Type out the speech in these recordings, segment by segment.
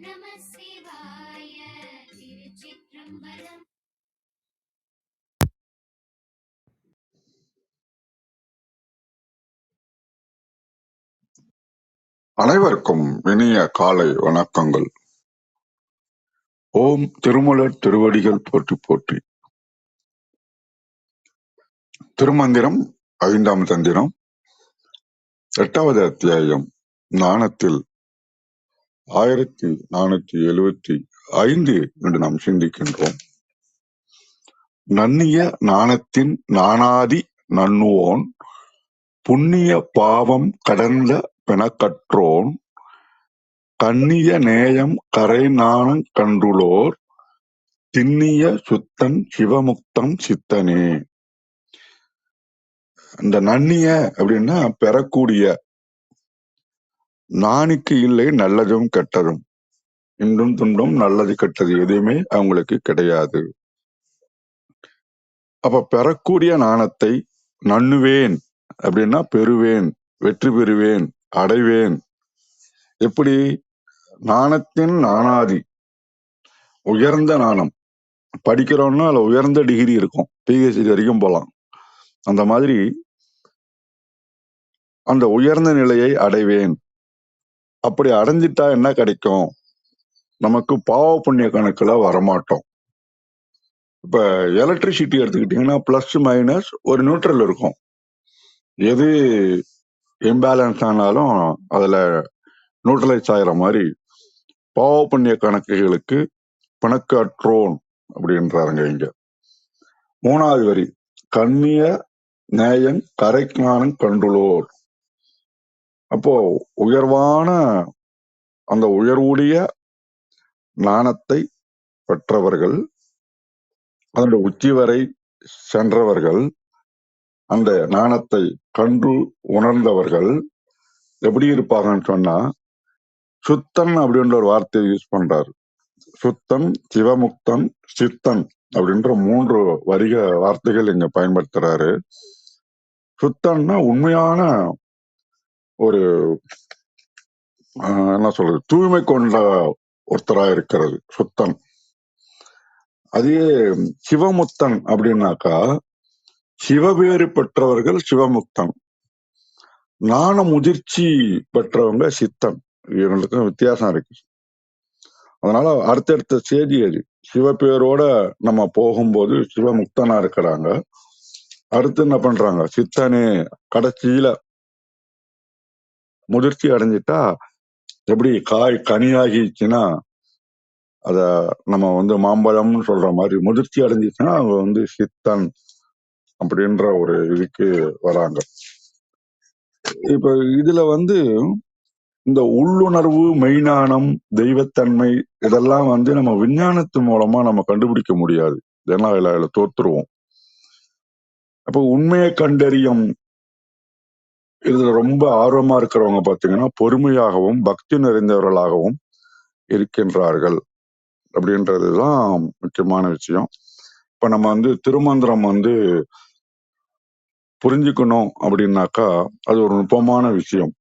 நம சிவாய. திருச்சிற்றம்பலம். அனைவருக்கும் இனிய காலை வணக்கங்கள். ஓம் திருமலர் திருவடிகள் போற்றி போற்றி. திருமந்திரம் 5ஆம் தந்திரம் 8வது அத்தியாயம் ஞானத்தில் 1475 என்று நாம் சிந்திக்கின்றோம். நன்னிய ஞானத்தின் நானாதி நன்னுவோன் புண்ணிய பாவம் கடந்த பெணக்கற்றோன் கண்ணிய நேயம் கரை நாணங் கன்றுளோர் திண்ணிய சுத்தன் சிவமுக்தன் சித்தனே. இந்த நன்னிய அப்படின்னா பெறக்கூடிய, நாணிக்கு இல்லை நல்லதும் கெட்டதும், இன்றும் துன்பம் நல்லது கெட்டது எதுவுமே அவங்களுக்கு கிடையாது. அப்ப பெறக்கூடிய நாணத்தை நண்ணுவேன் அப்படின்னா பெறுவேன், வெற்றி பெறுவேன், அடைவேன். எப்படி? நாணத்தின் நாணாதி, உயர்ந்த நாணம். படிக்கிறோம்னா அதுல உயர்ந்த டிகிரி இருக்கும், PhD வரைக்கும் போலாம். அந்த மாதிரி அந்த உயர்ந்த நிலையை அடைவேன். அப்படி அடைஞ்சிட்டா என்ன கிடைக்கும்? நமக்கு பாவ புண்ணிய கணக்குல வரமாட்டோம். இப்ப எலக்ட்ரிசிட்டி எடுத்துக்கிட்டீங்கன்னா பிளஸ் மைனஸ் ஒரு நியூட்ரல் இருக்கும். எது இம்பேலன்ஸ் ஆனாலும் அதுல நியூட்ரலைஸ் ஆகிற மாதிரி பாவ புண்ணிய கணக்குகளுக்கு பணக்கற்றோன் அப்படின்றாருங்க இங்க. 3வது வரி, கண்ணிய நேயன் கரைஞானம் கண்டுளோர். அப்போ உயர்வான அந்த உயர்வுடைய ஞானத்தை பெற்றவர்கள், அதனுடைய உச்சி வரை சென்றவர்கள், அந்த ஞானத்தை கண்டு உணர்ந்தவர்கள் எப்படி இருப்பாங்கன்னு சொன்னா, சுத்தன் அப்படின்ற ஒரு வார்த்தையை யூஸ் பண்றாரு. சுத்தன், சிவமுக்தன், சித்தன் அப்படின்ற 3 வார்த்தைகள் இங்க பயன்படுத்துறாரு. சுத்தன்னா உண்மையான ஒரு என்ன சொல்றது, தூய்மை கொண்ட ஒருத்தரா இருக்கிறது சுத்தன். அதே சிவமுக்தன் அப்படின்னாக்கா சிவபேறு பெற்றவர்கள் சிவமுக்தன், ஞான முதிர்ச்சி பெற்றவங்க சித்தன். இவங்களுக்கும் வித்தியாசம் இருக்கு. அதனால அடுத்தடுத்த செய்தி அது. சிவபேரோட நம்ம போகும்போது சிவமுக்தனா இருக்கிறாங்க. அடுத்து என்ன பண்றாங்க? சித்தனே. கடைசியில முதிர்ச்சி அடைஞ்சிட்டா எப்படி காய் கனியாகிச்சுன்னா அத நம்ம மாம்பழம்னு சொல்ற மாதிரி முதிர்ச்சி அடைஞ்சிச்சுன்னா அவங்க சித்தன் அப்படின்ற ஒரு இதுக்கு வராங்க. இப்ப இதுல இந்த உள்ளுணர்வு, மெய்ஞானம், தெய்வத்தன்மை இதெல்லாம் நம்ம விஞ்ஞானத்து மூலமா நம்ம கண்டுபிடிக்க முடியாது. இதெல்லாம் இதுல தோத்துருவோம். அப்ப உண்மையை கண்டறியும் இதுல ரொம்ப ஆர்வமா இருக்கிறவங்க பாத்தீங்கன்னா பொறுமையாகவும் பக்தி நிறைந்தவர்களாகவும் இருக்கின்றார்கள் அப்படின்றதுதான் முக்கியமான விஷயம். இப்ப நம்ம திருமந்திரம் புரிஞ்சுக்கணும் அப்படின்னாக்கா அது ஒரு நுட்பமான விஷயம்.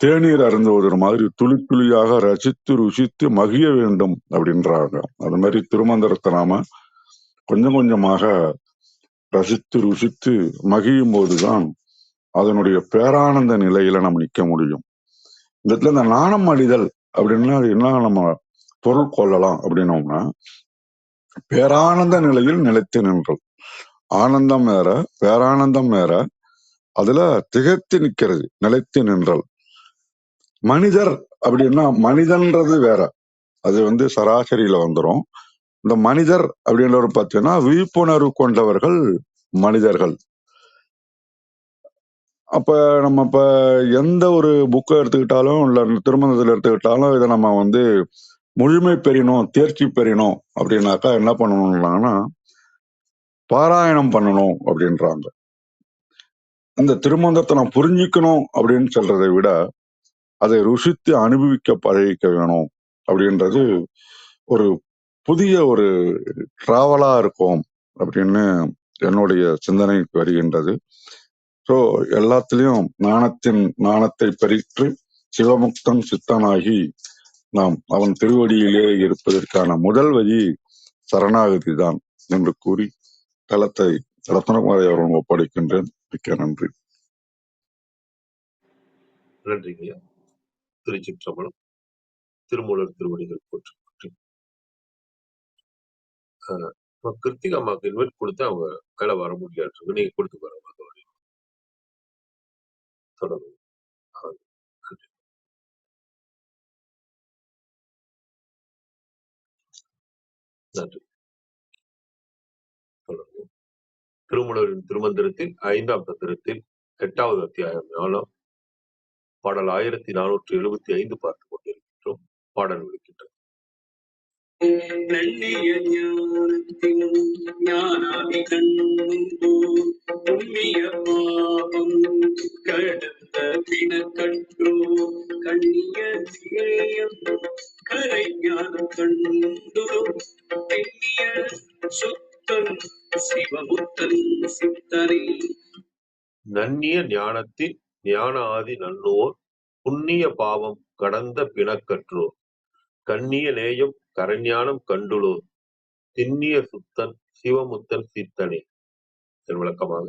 தேநீர் அருந்துவது மாதிரி துளி துளியாக ரசித்து ருசித்து மகிழ வேண்டும் அப்படின்றாங்க. அது மாதிரி திருமந்திரத்தை நாம கொஞ்சம் கொஞ்சமாக ரசித்து ருசித்து மகிழும் போதுதான் அதனுடைய பேரானந்த நிலையில நம்ம நிக்க முடியும். இந்த இடத்துல இந்த நாணம் அடிதல் அப்படின்னா அது என்ன நம்ம பொருள் கொள்ளலாம் அப்படின்னோம்னா, பேரானந்த நிலையில் நிலைத்து நின்றல். ஆனந்தம் வேற, பேரானந்தம் வேற. அதுல திகைத்து நிக்கிறது நிலைத்து நின்றல். மனிதர் அப்படின்னா மனிதன்றது வேற, அது சராசரியில வந்துரும். இந்த மனிதர் அப்படின்றவர் பார்த்தீங்கன்னா விழிப்புணர்வு கொண்டவர்கள் மனிதர்கள். அப்ப நம்ம எந்த ஒரு புக்கை எடுத்துக்கிட்டாலும் இல்ல திருமணத்துல எடுத்துக்கிட்டாலும் இதை நம்ம முழுமை பெறணும், தேர்ச்சி பெறணும் அப்படின்னாக்கா என்ன பண்ணணும்னா பாராயணம் பண்ணணும் அப்படின்றாங்க. இந்த திருமந்திரத்தை நான் புரிஞ்சுக்கணும் அப்படின்னு சொல்றதை விட அதை ருசித்து அனுபவிக்க பழகிக்க வேணும் அப்படின்றது ஒரு புதிய ஒரு டிராவலா இருக்கும் அப்படின்னு என்னுடைய சிந்தனைக்கு வருகின்றது. ஸோ எல்லாத்திலையும் நாணத்தை பெற்று சிவமுக்தன் சித்தனாகி நாம் அவன் திருவடியிலே இருப்பதற்கான முதல் வழி சரணாகதி தான் என்று கூறி களத்தை ரத்னகுமாரி அவர்கள் ஒப்படைக்கின்றேன். மிக்க நன்றி. நன்றிங்கய்யா. திருச்சிற்றம்பலம். திருமூலர் திருவடிகள் போற்றி போற்றி. கிருத்திகா அம்மாவுக்கு இன்வைட் கொடுத்து அவங்க மேல வர முடியாது. நீங்க கொடுத்து பாருங்க. தொடர்ந்து நன்றி. நன்றி. தொடர்ந்து திருமூலரின் திருமந்திரத்தில் 5ஆம் தந்திரத்தில் 8வது அத்தியாயம் ஞானம் பாடல் 1475 பார்த்து கொண்டிருக்கின்றோம். பாடல் விடுக்கின்றோம். நல்லிய ஞானத்தின் ஞானாதி கண்போ புண்ணிய பாவம் கடந்த பிணக்கற்றோ கண்ணிய நேயம் கரை ஞானம் கண்டோ பெண்ணிய சுத்தன் சிவமுத்தன் சித்தனே. நன்னிய ஞானத்தின் ஞான ஆதி நன்னோர் புண்ணிய பாவம் கடந்த பிணக்கற்றோர் கண்ணிய நேயம் கரஞானம் கண்டுளோர் திண்ணிய சுத்தன் சிவமுத்தன் சித்தனே. இதன் விளக்கமாக,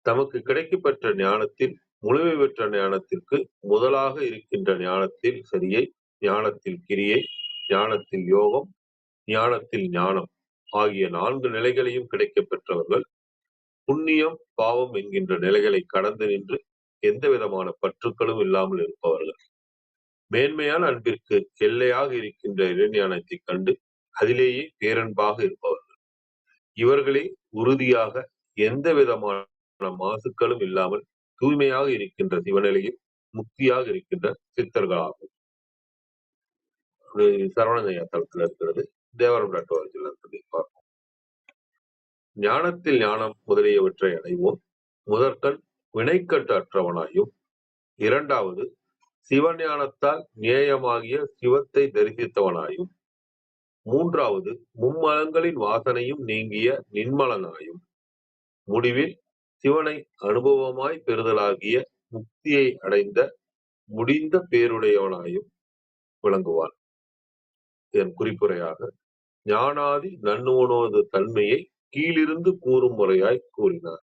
தமக்கு கிடைக்கப்பெற்ற ஞானத்தில் முழுமை பெற்ற ஞானத்திற்கு முதலாக இருக்கின்ற ஞானத்தில் சரியை, ஞானத்தில் கிரியை, ஞானத்தில் யோகம், ஞானத்தில் ஞானம் ஆகிய 4 நிலைகளையும் கிடைக்கப் பெற்றவர்கள் புண்ணியம் பாவம் என்கின்ற நிலைகளை கடந்து நின்று எந்த விதமான பற்றுக்களும் இல்லாமல் இருப்பவர்கள். மேன்மையான அன்பிற்கு எல்லையாக இருக்கின்ற இறைஞானத்தை கண்டு அதிலேயே பேரன்பாக இருப்பவர்கள். இவர்களே உறுதியாக எந்த விதமான மாசுக்களும் இல்லாமல் தூய்மையாக இருக்கின்ற சிவநிலையில் முக்தியாக இருக்கின்ற சித்தர்களாகும். சரவணனையா தளத்தில் இருக்கிறது. தேவரம் டாக்டர் பார்ப்போம். ஞானத்தில் ஞானம் முதலியவற்றை அடைவோம். முதற்கண் வினைக்கட்டு அற்றவனாயும், இரண்டாவது சிவஞானத்தால் நேயமாகிய சிவத்தை தரிசித்தவனாயும், மூன்றாவது மும்மலங்களின் வாசனையும் நீங்கிய நின்மலனாயும், முடிவில் சிவனை அனுபவமாய் பெறுதலாகிய முக்தியை அடைந்த முடிந்த பேருடையவனாயும் விளங்குவான். இதன் குறிப்புரையாக ஞானாதி நன்னுவனோது தன்மையை கீழிருந்து கூறும் முறையாய் கூறினார்.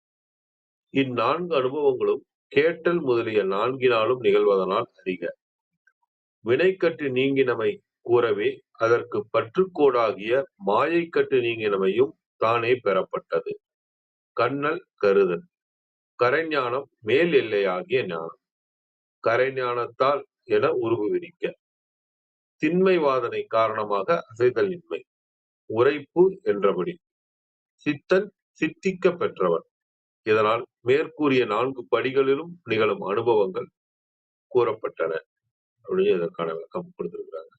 இந்நான்கு அனுபவங்களும் கேட்டல் முதலிய 4 நிகழ்வதனால் அறிக. வினைக்கட்டு நீங்கினமை கூறவே அதற்கு பற்றுக்கோடாகிய மாயைக்கட்டு நீங்கினமையும் தானே பெறப்பட்டது. கண்ணல் கருதல் கரைஞானம் மேல் எல்லையாகிய ஞானம் கரைஞானத்தால் என உருவு விரிக்க, திண்மை வாதனை காரணமாக அசைதல் இன்மை உரைப்பு என்றபடி சித்தன் சித்திக்க பெற்றவன். இதனால் மேற்கூறிய 4 படிகளிலும் நிகழும் அனுபவங்கள் கூறப்பட்டன அப்படின்னு இதற்கான விளக்கம் கொடுத்திருக்கிறாங்க.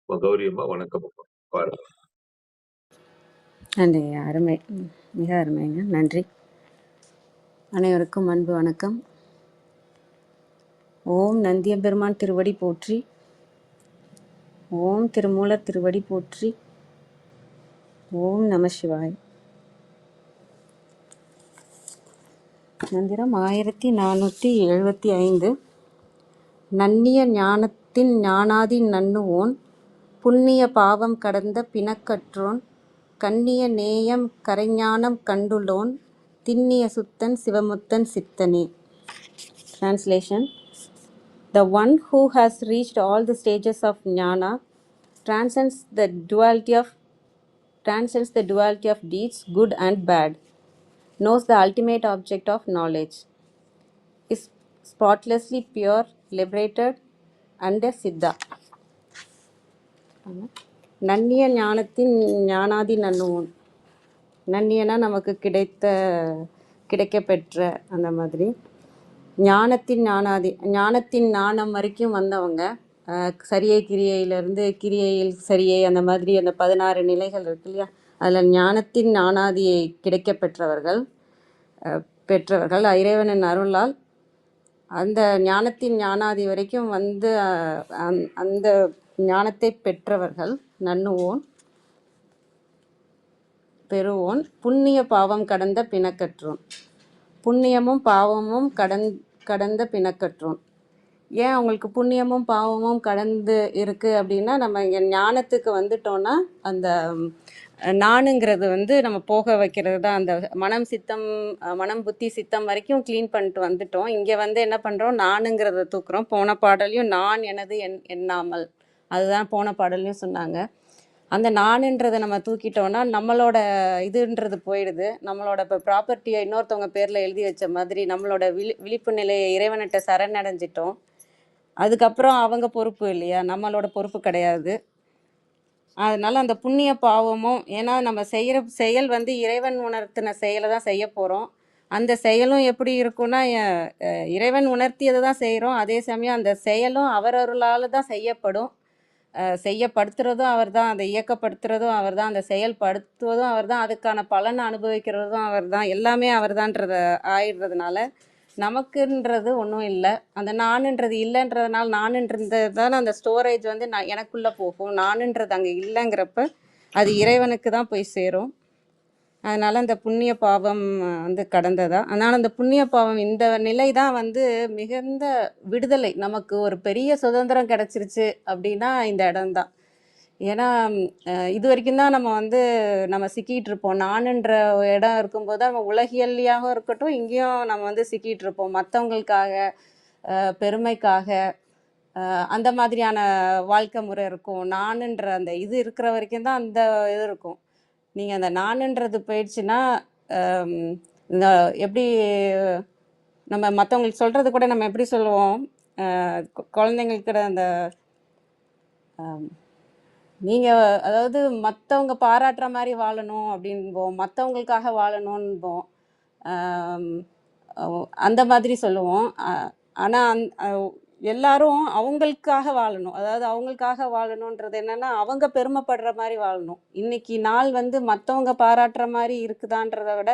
கௌரி அம்மா வணக்கம் அம்மா. பாருங்க. நன்றி, அருமை, மிக அருமைங்க. நன்றி. அனைவருக்கும் அன்பு வணக்கம். ஓம் நந்தியம்பெருமான் திருவடி போற்றி. ஓம் திருமூலர் திருவடி போற்றி. ஓம் நம சிவாய். மந்திரம் 1475. நன்னிய ஞானத்தின் ஞானாதி நன்னுவோன் புண்ணிய பாவம் கடந்த பிணக்கற்றோன் கண்ணிய நேயம் கரைஞானம் கண்டுள்ளோன் திண்ணிய சுத்தன் சிவமுத்தன் சித்தனே. Translation: The one who has reached all the stages of jnana transcends the duality of deeds, good and bad, knows the ultimate object of knowledge, is spotlessly pure, liberated, and a siddha. நன்னிய ஞானத்தின் ஞானாதி நன்னுவோன். நன்னியனா நமக்கு கிடைக்கப்பெற்ற அந்த மாதிரி. ஞானத்தின் ஞானாதி, ஞானத்தின் ஞானம் வரைக்கும் வந்தவங்க, சரியை கிரியையிலிருந்து கிரியையில் சரியை, அந்த மாதிரி அந்த 16 நிலைகள் இருக்கு இல்லையா, அதில் ஞானத்தின் ஞானாதியை கிடைக்கப்பெற்றவர்கள் இறைவனின் அருளால் அந்த ஞானத்தின் ஞானாதி வரைக்கும் வந்து அந்த ஞானத்தை பெற்றவர்கள் நன்னுவோன் பெறுவோன் புண்ணிய பாவம் கடந்த பிணக்கற்றோன். புண்ணியமும் பாவமும் கடந்த பிணக்கற்றோன். ஏன் அவங்களுக்கு புண்ணியமும் பாவமும் கடந்து இருக்குது அப்படின்னா, நம்ம இங்கே ஞானத்துக்கு வந்துட்டோம்னா அந்த நானுங்கிறது வந்து நம்ம போக வைக்கிறது தான். அந்த மனம் சித்தம் மனம் புத்தி சித்தம் வரைக்கும் க்ளீன் பண்ணிட்டு வந்துட்டோம். இங்கே வந்து என்ன பண்ணுறோம், நானுங்கிறத தூக்குறோம். போன பாடலையும் நான் எனது எண்ணாமல், அதுதான் போன பாடல்லையும் சொன்னாங்க. அந்த நானுன்றதை நம்ம தூக்கிட்டோம்னா நம்மளோட இதுன்றது போயிடுது. நம்மளோட இப்போ ப்ராப்பர்ட்டியை இன்னொருத்தவங்க பேரில் எழுதி வச்ச மாதிரி நம்மளோட விழிப்பு நிலையை இறைவன்கிட்ட சரணடைஞ்சிட்டோம். அதுக்கப்புறம் அவங்க பொறுப்பு இல்லையா, நம்மளோட பொறுப்பு கிடையாது. அதனால அந்த புண்ணிய பாவமும், ஏன்னா நம்ம செய்கிற செயல் வந்து இறைவன் உணர்த்தின செயலை தான் செய்ய போகிறோம். அந்த செயலும் எப்படி இருக்குன்னா, இறைவன் உணர்த்தியதை தான் செய்கிறோம். அதே சமயம் அந்த செயலும் அவர் அருளால் தான் செய்யப்படும். செய்யப்படுத்துறதும் அவர் தான், அதை இயக்கப்படுத்துறதும் அவர் தான், அந்த செயல்படுத்துவதும் அவர் தான், அதுக்கான பலனை அனுபவிக்கிறதும் அவர் தான், எல்லாமே அவர் தான்றத ஆயிடுறதுனால நமக்குன்றது ஒன்றும் இல்லை. அந்த நானுன்றது இல்லைன்றதுனால, நானுன்றது தான் அந்த ஸ்டோரேஜ் வந்து எனக்குள்ளே போகும். நானுன்றது அங்கே இல்லைங்கிறப்ப அது இறைவனுக்கு தான் போய் சேரும். அதனால் அந்த புண்ணிய பாவம் வந்து கடந்ததா. அதனால் அந்த புண்ணிய பாவம் இந்த நிலை தான் வந்து மிகுந்த விடுதலை. நமக்கு ஒரு பெரிய சுதந்திரம் கிடச்சிருச்சு அப்படின்னா இந்த இடம்தான். ஏன்னா இது வரைக்கும் தான் நம்ம வந்து நம்ம சிக்கிட்டு இருப்போம். நானுன்ற இடம் இருக்கும்போது தான் நம்ம உலகியல்லையாக இருக்கட்டும், இங்கேயும் நம்ம வந்து சிக்கிட்டு இருப்போம். மற்றவங்களுக்காக, பெருமைக்காக, அந்த மாதிரியான வாழ்க்கை முறை இருக்கும். நானுன்ற அந்த இது இருக்கிற வரைக்கும் தான் அந்த இது இருக்கும். நீங்கள் அந்த நானுன்றது போயிடுச்சுன்னா இந்த எப்படி நம்ம மற்றவங்களுக்கு சொல்கிறது கூட நம்ம எப்படி சொல்லுவோம், குழந்தைங்களுக்கு அந்த நீங்கள் அதாவது மற்றவங்க பாராட்டுற மாதிரி வாழணும் அப்படின்போம், மற்றவங்களுக்காக வாழணுன்போம், அந்த மாதிரி சொல்லுவோம். ஆனால் எல்லாரும் அவங்களுக்காக வாழணும். அதாவது அவங்களுக்காக வாழணுன்றது என்னென்னா, அவங்க பெருமைப்படுற மாதிரி வாழணும். இன்றைக்கி நாள் வந்து மற்றவங்க பாராட்டுற மாதிரி இருக்குதான்றதை விட,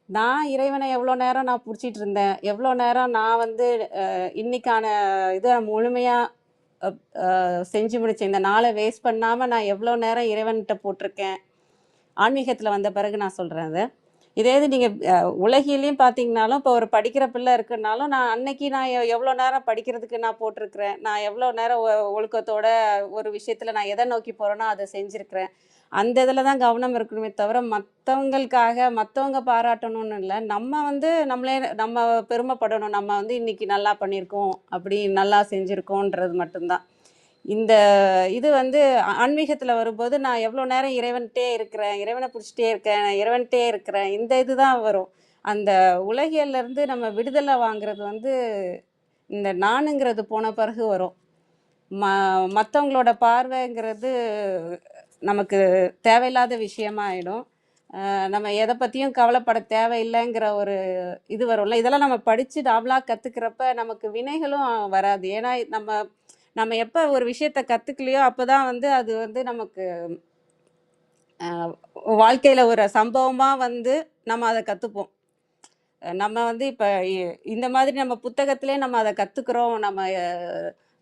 நான் இறைவனை எவ்வளோ நேரம் நான் பிடிச்சிட்டு இருந்தேன், எவ்வளோ நேரம் நான் வந்து இன்றைக்கான இதை முழுமையாக செஞ்சு முடித்தேன், இந்த நாளை வேஸ்ட் பண்ணாமல் நான் எவ்வளோ நேரம் இறைவன்கிட்ட போட்டிருக்கேன். ஆன்மீகத்தில் வந்த பிறகு நான் சொல்கிறேன் அதை. இதே இது நீங்கள் உலகிலையும் பார்த்தீங்கனாலும், இப்போ ஒரு படிக்கிற பிள்ளை இருக்குன்னாலும், நான் அன்னைக்கு நான் எவ்வளோ நேரம் படிக்கிறதுக்கு நான் போட்டிருக்கிறேன், நான் எவ்வளோ நேரம் ஒழுக்கத்தோட ஒரு விஷயத்தில் நான் எதை நோக்கி போகிறேனோ அதை செஞ்சுருக்கிறேன். அந்த இதில் தான் கவனம் இருக்கணுமே தவிர, மற்றவங்களுக்காக மற்றவங்க பாராட்டணும்னு இல்லை. நம்ம வந்து நம்ம பெருமைப்படணும், நம்ம வந்து இன்றைக்கி நல்லா பண்ணியிருக்கோம், அப்படி நல்லா செஞ்சுருக்கோன்றது மட்டும்தான். இந்த இது வந்து ஆன்மீகத்தில் வரும்போது நான் எவ்வளோ நேரம் இறைவன்கிட்டே இருக்கிறேன், இறைவனை பிடிச்சிட்டே இருக்கேன், நான் இறைவன்கிட்டே இருக்கிறேன், இந்த இது தான் வரும். அந்த உலகியல்லேருந்து நம்ம விடுதலை வாங்குறது வந்து இந்த நானுங்கிறது போன பிறகு வரும். மற்றவங்களோட பார்வைங்கிறது நமக்கு தேவையில்லாத விஷயமா ஆகிடும். நம்ம எதை பற்றியும் கவலைப்பட தேவையில்லைங்கிற ஒரு இது வரும்ல. இதெல்லாம் நம்ம படித்து நாமளாக கற்றுக்கிறப்ப நமக்கு வினைகளும் வராது. ஏன்னா நம்ம எப்போ ஒரு விஷயத்தை கற்றுக்கலையோ அப்போ தான் வந்து அது வந்து நமக்கு வாழ்க்கையில் ஒரு சம்பவமாக வந்து நம்ம அதை கற்றுப்போம். நம்ம வந்து இப்போ இந்த மாதிரி நம்ம புத்தகத்திலே நம்ம அதை கற்றுக்குறோம், நம்ம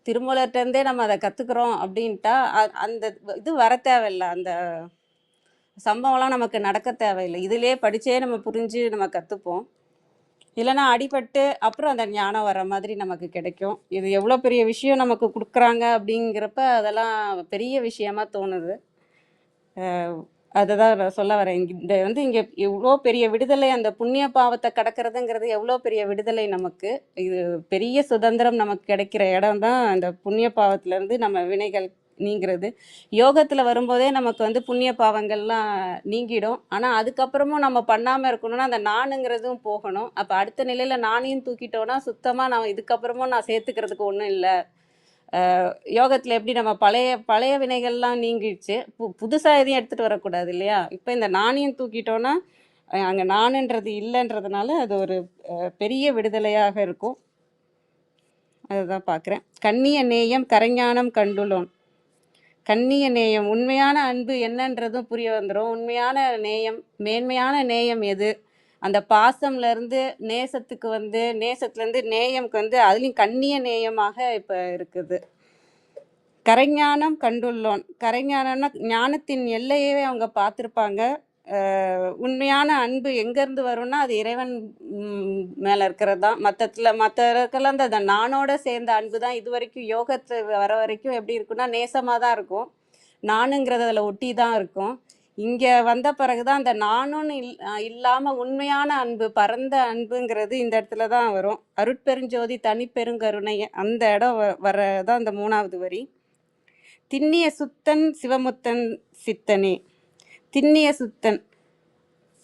திருமூலர்கிட்டருந்தே நம்ம அதை கற்றுக்குறோம் அப்படின்ட்டா அந்த இது வர தேவையில்லை, அந்த சம்பவம்லாம் நமக்கு நடக்க தேவையில்லை. இதிலே படித்தே நம்ம புரிஞ்சு நம்ம கற்றுப்போம். இல்லைன்னா அடிபட்டு அப்புறம் அந்த ஞானம் வர மாதிரி நமக்கு கிடைக்கும். இது எவ்வளோ பெரிய விஷயம் நமக்கு கொடுக்குறாங்க அப்படிங்கிறப்ப அதெல்லாம் பெரிய விஷயமா தோணுது. அதை தான் நான் சொல்ல வரேன். இந்த வந்து இங்கே எவ்வளோ பெரிய விடுதலை, அந்த புண்ணிய பாவத்தை கடக்கிறதுங்கிறது எவ்வளோ பெரிய விடுதலை நமக்கு. இது பெரிய சுதந்திரம் நமக்கு கிடைக்கிற இடம் தான் அந்த புண்ணிய பாவத்திலேருந்து நம்ம வினைகள் நீங்கிறது. யோகத்தில் வரும்போதே நமக்கு வந்து புண்ணிய பாவங்கள்லாம் நீங்கிடும். ஆனால் அதுக்கப்புறமும் நம்ம பண்ணாமல் இருக்கணும்னா அந்த நானுங்கிறதும் போகணும். அப்போ அடுத்த நிலையில் நானையும் தூக்கிட்டோன்னா சுத்தமாக நான் இதுக்கப்புறமும் நான் சேர்த்துக்கிறதுக்கு ஒன்றும் இல்லை. யோகத்தில் எப்படி நம்ம பழைய வினைகள்லாம் நீங்கிடுச்சு, புதுசாக எதையும் எடுத்துகிட்டு வரக்கூடாது இல்லையா. இப்போ இந்த நானையும் தூக்கிட்டோன்னா அங்கே நானுன்றது இல்லைன்றதுனால அது ஒரு பெரிய விடுதலையாக இருக்கும். அதுதான் பார்க்குறேன். கண்ணிய நேயம் கரைஞானம் கண்டுள்ளோன். கண்ணிய நேயம், உண்மையான அன்பு என்னன்றதும் புரிய வந்துடும். உண்மையான நேயம், மேன்மையான நேயம் எது, அந்த பாசம்லேருந்து நேசத்துக்கு வந்து, நேசத்துலேருந்து நேயம்க்கு வந்து, அதுலேயும் கண்ணிய நேயமாக இப்போ இருக்குது. கரைஞானம் கண்டுள்ளோன். கரைஞானம்னா ஞானத்தின் எல்லையவே அவங்க பார்த்துருப்பாங்க. உண்மையான அன்பு எங்கேருந்து வரும்னா அது இறைவன் மேலே இருக்கிறது தான். மற்றதுக்கெல்லாம் அந்த நானோட சேர்ந்த அன்பு தான் இது வரைக்கும் யோகத்து வர வரைக்கும் எப்படி இருக்குன்னா நேசமாக தான் இருக்கும். நானுங்கிறது அதில் ஒட்டி தான் இருக்கும். இங்கே வந்த பிறகு தான் அந்த நானுன்னு இல்லாமல் உண்மையான அன்பு, பரந்த அன்புங்கிறது இந்த இடத்துல தான் வரும். அருட்பெருஞ்சோதி தனிப்பெருங்கருணை அந்த இடம் வரதான் அந்த 3வது வரி. திண்ணிய சுத்தன் சிவமுத்தன் சித்தனே. திண்ணிய சுத்தன்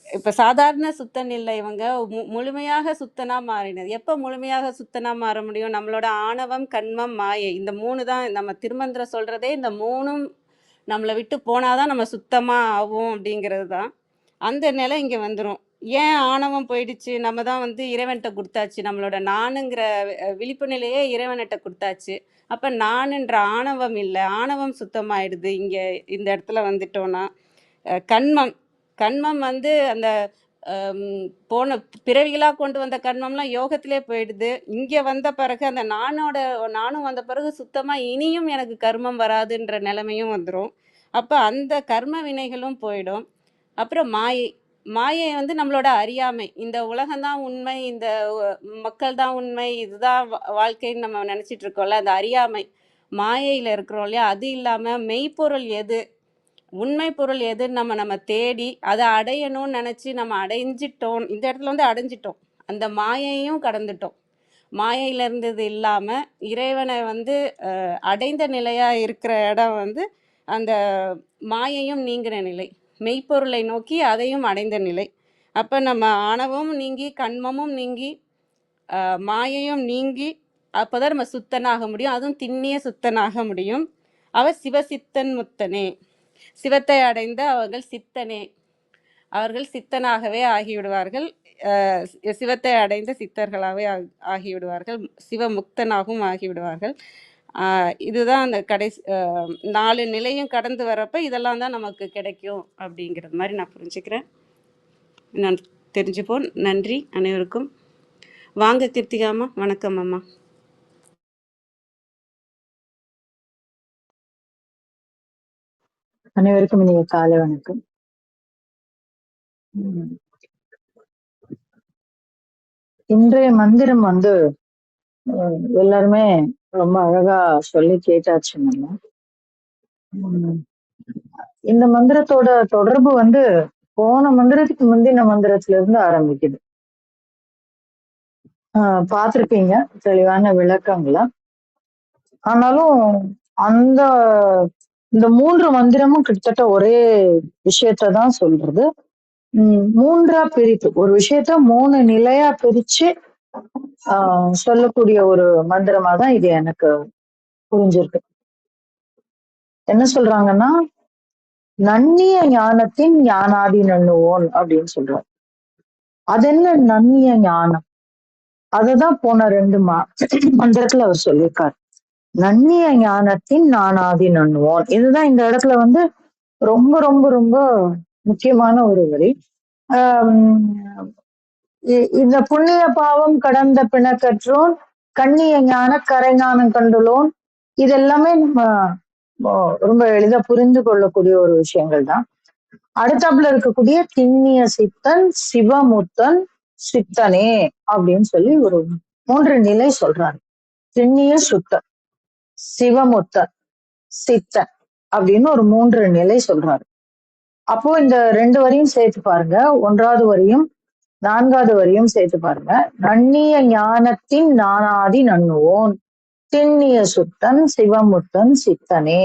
இப்போ சாதாரண சுத்தன் இல்லை, இவங்க முழுமையாக சுத்தனாக மாறினது. எப்போ முழுமையாக சுத்தனாக மாற முடியும்? நம்மளோட ஆணவம், கண்மம், மாயை, இந்த 3 தான் நம்ம திருமந்திரம் சொல்கிறதே. இந்த 3ம் நம்மளை விட்டு போனாதான் நம்ம சுத்தமாக ஆகும் அப்படிங்கிறது தான். அந்த நிலை இங்கே வந்துடும். ஏன் ஆணவம் போயிடுச்சு? நம்ம தான் இறைவன்கிட்ட கொடுத்தாச்சு. நம்மளோட நானுங்கிற விழிப்பு நிலையே இறைவன்கிட்ட கொடுத்தாச்சு. அப்போ நானுன்ற ஆணவம் இல்லை, ஆணவம் சுத்தமாயிடுது. இங்கே இந்த இடத்துல வந்துட்டோன்னா கண்மம் கண்மம் அந்த போன பிறவிகளாக கொண்டு வந்த கண்மம்லாம் யோகத்திலே போயிடுது. இங்கே வந்த பிறகு அந்த நானும் வந்த பிறகு சுத்தமாக இனியும் எனக்கு கர்மம் வராதுன்ற நிலைமையும் வந்துடும். அப்போ அந்த கர்ம வினைகளும் போயிடும். அப்புறம் மாயை நம்மளோட அறியாமை. இந்த உலகம்தான் உண்மை, இந்த மக்கள் தான் உண்மை, இதுதான் வாழ்க்கைன்னு நம்ம நினச்சிட்டு இருக்கோம்ல, அந்த அறியாமை மாயையில் இருக்கிறோம் இல்லையா? அது இல்லாமல் மெய்ப்பொருள் எது, உண்மை பொருள் எதுன்னு நம்ம தேடி அதை அடையணும்னு நினச்சி நம்ம அடைஞ்சிட்டோம். இந்த இடத்துல அடைஞ்சிட்டோம், அந்த மாயையும் கடந்துட்டோம். மாயையில் இருந்தது இல்லாமல் இறைவனை அடைந்த நிலையாக இருக்கிற இடம் அந்த மாயையும் நீங்கிற நிலை, மெய்ப்பொருளை நோக்கி அதையும் அடைந்த நிலை. அப்போ நம்ம ஆணவமும் நீங்கி, கண்மமும் நீங்கி, மாயையும் நீங்கி, அப்போ தான் நம்ம சுத்தனாக முடியும். அதுவும் திண்ணிய சுத்தனாக முடியும். அவர் சிவசித்தன் முத்தனே. சிவத்தை அடைந்த அவர்கள் சித்தனே, அவர்கள் சித்தனாகவே ஆகிவிடுவார்கள். சிவத்தை அடைந்த சித்தர்களாகவே ஆகிவிடுவார்கள். சிவமுக்தனாகவும் ஆகிவிடுவார்கள். இதுதான் அந்த கடைசி 4 நிலையும் கடந்து வரப்போ இதெல்லாம் தான் நமக்கு கிடைக்கும் அப்படிங்கிறது மாதிரி நான் புரிஞ்சுக்கிறேன். நான் தெரிஞ்சுப்போம். நன்றி அனைவருக்கும். வாங்க கீர்த்திகாமா. வணக்கம் அம்மா. அனைவருக்கும் இனிய காலை வணக்கம். இன்றைய மந்திரம் எல்லாருமே ரொம்ப அழகா சொல்லி கேட்டாச்சு. நம்ம இந்த மந்திரத்தோட தொடர்பு போன மந்திரத்துக்கு முந்தின மந்திரத்துல இருந்து ஆரம்பிக்குது. பார்த்திருப்பீங்க தெளிவான விளக்கங்களா. ஆனாலும் இந்த 3 மந்திரமும் கிட்டத்தட்ட ஒரே விஷயத்தான் சொல்றது. 3ஆ பிரித்து ஒரு விஷயத்த 3 நிலையா பிரிச்சு சொல்லக்கூடிய ஒரு மந்திரமா தான் இது எனக்கு புரிஞ்சிருக்கு. என்ன சொல்றாங்கன்னா, நன்னிய ஞானத்தின் ஞானாதி நண்ணுவோன் அப்படின்னு சொல்றாரு. அது என்ன நன்னிய ஞானம்? அததான் போன 2 மந்திரத்துல அவர் சொல்லியிருக்காரு. நன்னிய ஞானத்தின் நானாதி நண்ணுவோன். இதுதான் இந்த இடத்துல ரொம்ப ரொம்ப ரொம்ப முக்கியமான ஒரு வரி. இந்த புண்ணிய பாவம் கடந்த பிணக்கற்றோன், கண்ணிய ஞான கரைஞானம் கண்டுள்ளோன், இது எல்லாமே நம்ம ரொம்ப எளிதா புரிந்து கொள்ளக்கூடிய ஒரு விஷயங்கள் தான். அடுத்தாப்புல இருக்கக்கூடிய திண்ணிய சித்தன், சிவமுத்தன், சித்தனே அப்படின்னு சொல்லி ஒரு 3 நிலை சொல்றாரு. திண்ணிய சுத்தன், சிவமுத்தன், சித்தன் அப்படின்னு ஒரு 3 நிலை சொல்றாரு. அப்போ இந்த 2 வரியும் சேர்த்து பாருங்க. 1வது வரியும் 4வது வரியும் சேர்த்து பாருங்க. நன்னிய ஞானத்தின் நானாதி நண்ணுவோன், திண்ணிய சுத்தன், சிவமுத்தன், சித்தனே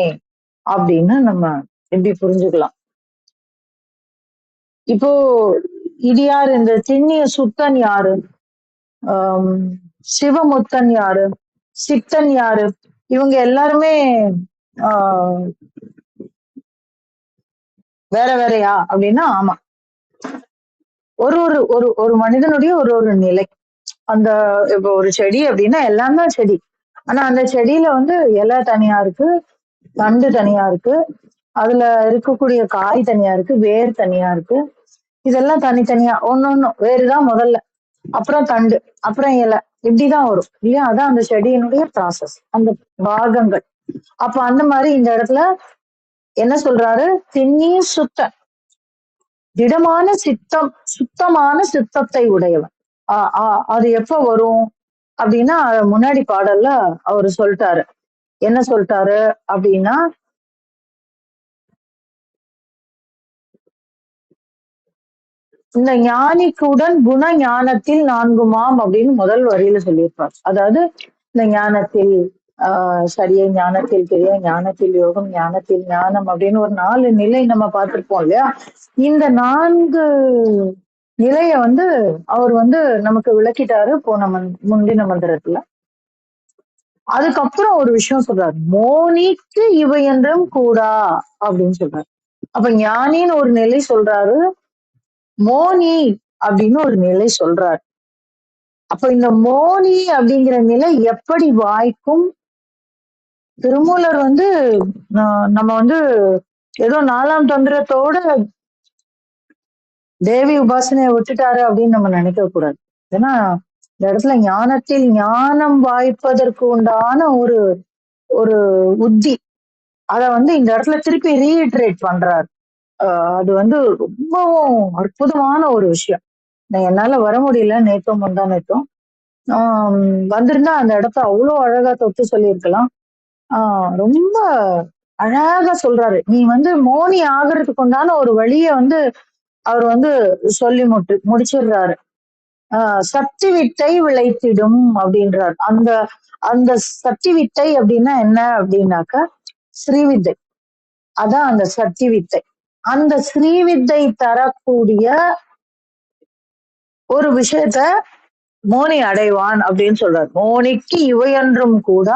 அப்படின்னு நம்ம எப்படி புரிஞ்சுக்கலாம். இப்போ இது யாரு? இந்த திண்ணிய சுத்தன் யாரு? சிவமுத்தன் யாரு? சித்தன் யாரு? இவங்க எல்லாருமே வேற வேறையா அப்படின்னா ஆமா. ஒரு ஒரு ஒரு ஒரு மனிதனுடைய ஒரு ஒரு நிலை. அந்த இப்போ ஒரு செடி அப்படின்னா எல்லாம் தான் செடி. ஆனா அந்த செடியில இலை தனியா இருக்கு, தண்டு தனியா இருக்கு, அதுல இருக்கக்கூடிய காய் தனியா இருக்கு, வேர் தனியா இருக்கு. இதெல்லாம் தனித்தனியா ஒன்னொன்னும். வேறுதான் முதல்ல, அப்புறம் தண்டு, அப்புறம் இலை, இப்படிதான் வரும் இல்லையா? அதான் அந்த செடியினுடைய ப்ராசஸ், அந்த பாகங்கள். அப்ப அந்த மாதிரி இந்த இடத்துல என்ன சொல்றாரு? திண்ணிய சுத்தன். திடமான சித்தம், சுத்தமான சித்தத்தை உடையவன். அது எப்ப வரும் அப்படின்னா முன்னாடி பாடல்ல அவரு சொல்லிட்டாரு. என்ன சொல்லிட்டாரு அப்படின்னா, இந்த ஞானிக்குடன் குண ஞானத்தில் நான்குமாம் அப்படின்னு முதல் வரியில சொல்லியிருப்பார். அதாவது இந்த ஞானத்தில் சரியை, ஞானத்தில் கிரியை, ஞானத்தில் யோகம், ஞானத்தில் ஞானம் அப்படின்னு ஒரு 4 நிலை நம்ம பார்த்திருப்போம் இல்லையா? இந்த 4 நிலைய அவர் நமக்கு விளக்கிட்டாரு போன முந்தின மந்திரத்துல. அதுக்கப்புறம் ஒரு விஷயம் சொல்றாரு, மோனிக்கு இவை என்றும் கூடா அப்படின்னு சொல்றாரு. அப்ப ஞானின்னு ஒரு நிலை சொல்றாரு, மோனி அப்படின்னு ஒரு நிலை சொல்றாரு. அப்ப இந்த மோனி அப்படிங்கிற நிலை எப்படி வாய்க்கும்? திருமூலர் நம்ம ஏதோ 4ஆம் தந்திரத்தோட தேவி உபாசனையை விட்டுட்டாரு அப்படின்னு நம்ம நினைக்க கூடாது. ஏன்னா இந்த இடத்துல ஞானத்தில் ஞானம் வாய்ப்பதற்கு உண்டான ஒரு ஒரு உத்தி, அத இந்த இடத்துல திருப்பி ரீஇட்ரேட் பண்றாரு. அது ரொம்பவும் அற்புதமான ஒரு விஷயம். என்னால வர முடியல, நேத்தோ முந்தா நேத்தோம் வந்திருந்தா அந்த இடத்த அவ்வளவு அழகா தொட்டு சொல்லியிருக்கலாம். ரொம்ப அழகா சொல்றாரு. நீ மோனி ஆகிறதுக்கு உண்டான ஒரு வழிய அவர் சொல்லி முடிச்சிடுறாரு. சக்தி வித்தை விளைத்திடும் அப்படின்றார். அந்த அந்த சக்தி வித்தை அப்படின்னா என்ன அப்படின்னாக்கா ஸ்ரீவித்தை. அதான் அந்த சக்தி வித்தை. அந்த ஸ்ரீவித்தை தரக்கூடிய ஒரு விஷயத்த மோனி அடைவான் அப்படின்னு சொல்றார். மோனிக்கு இவையன்றும் கூட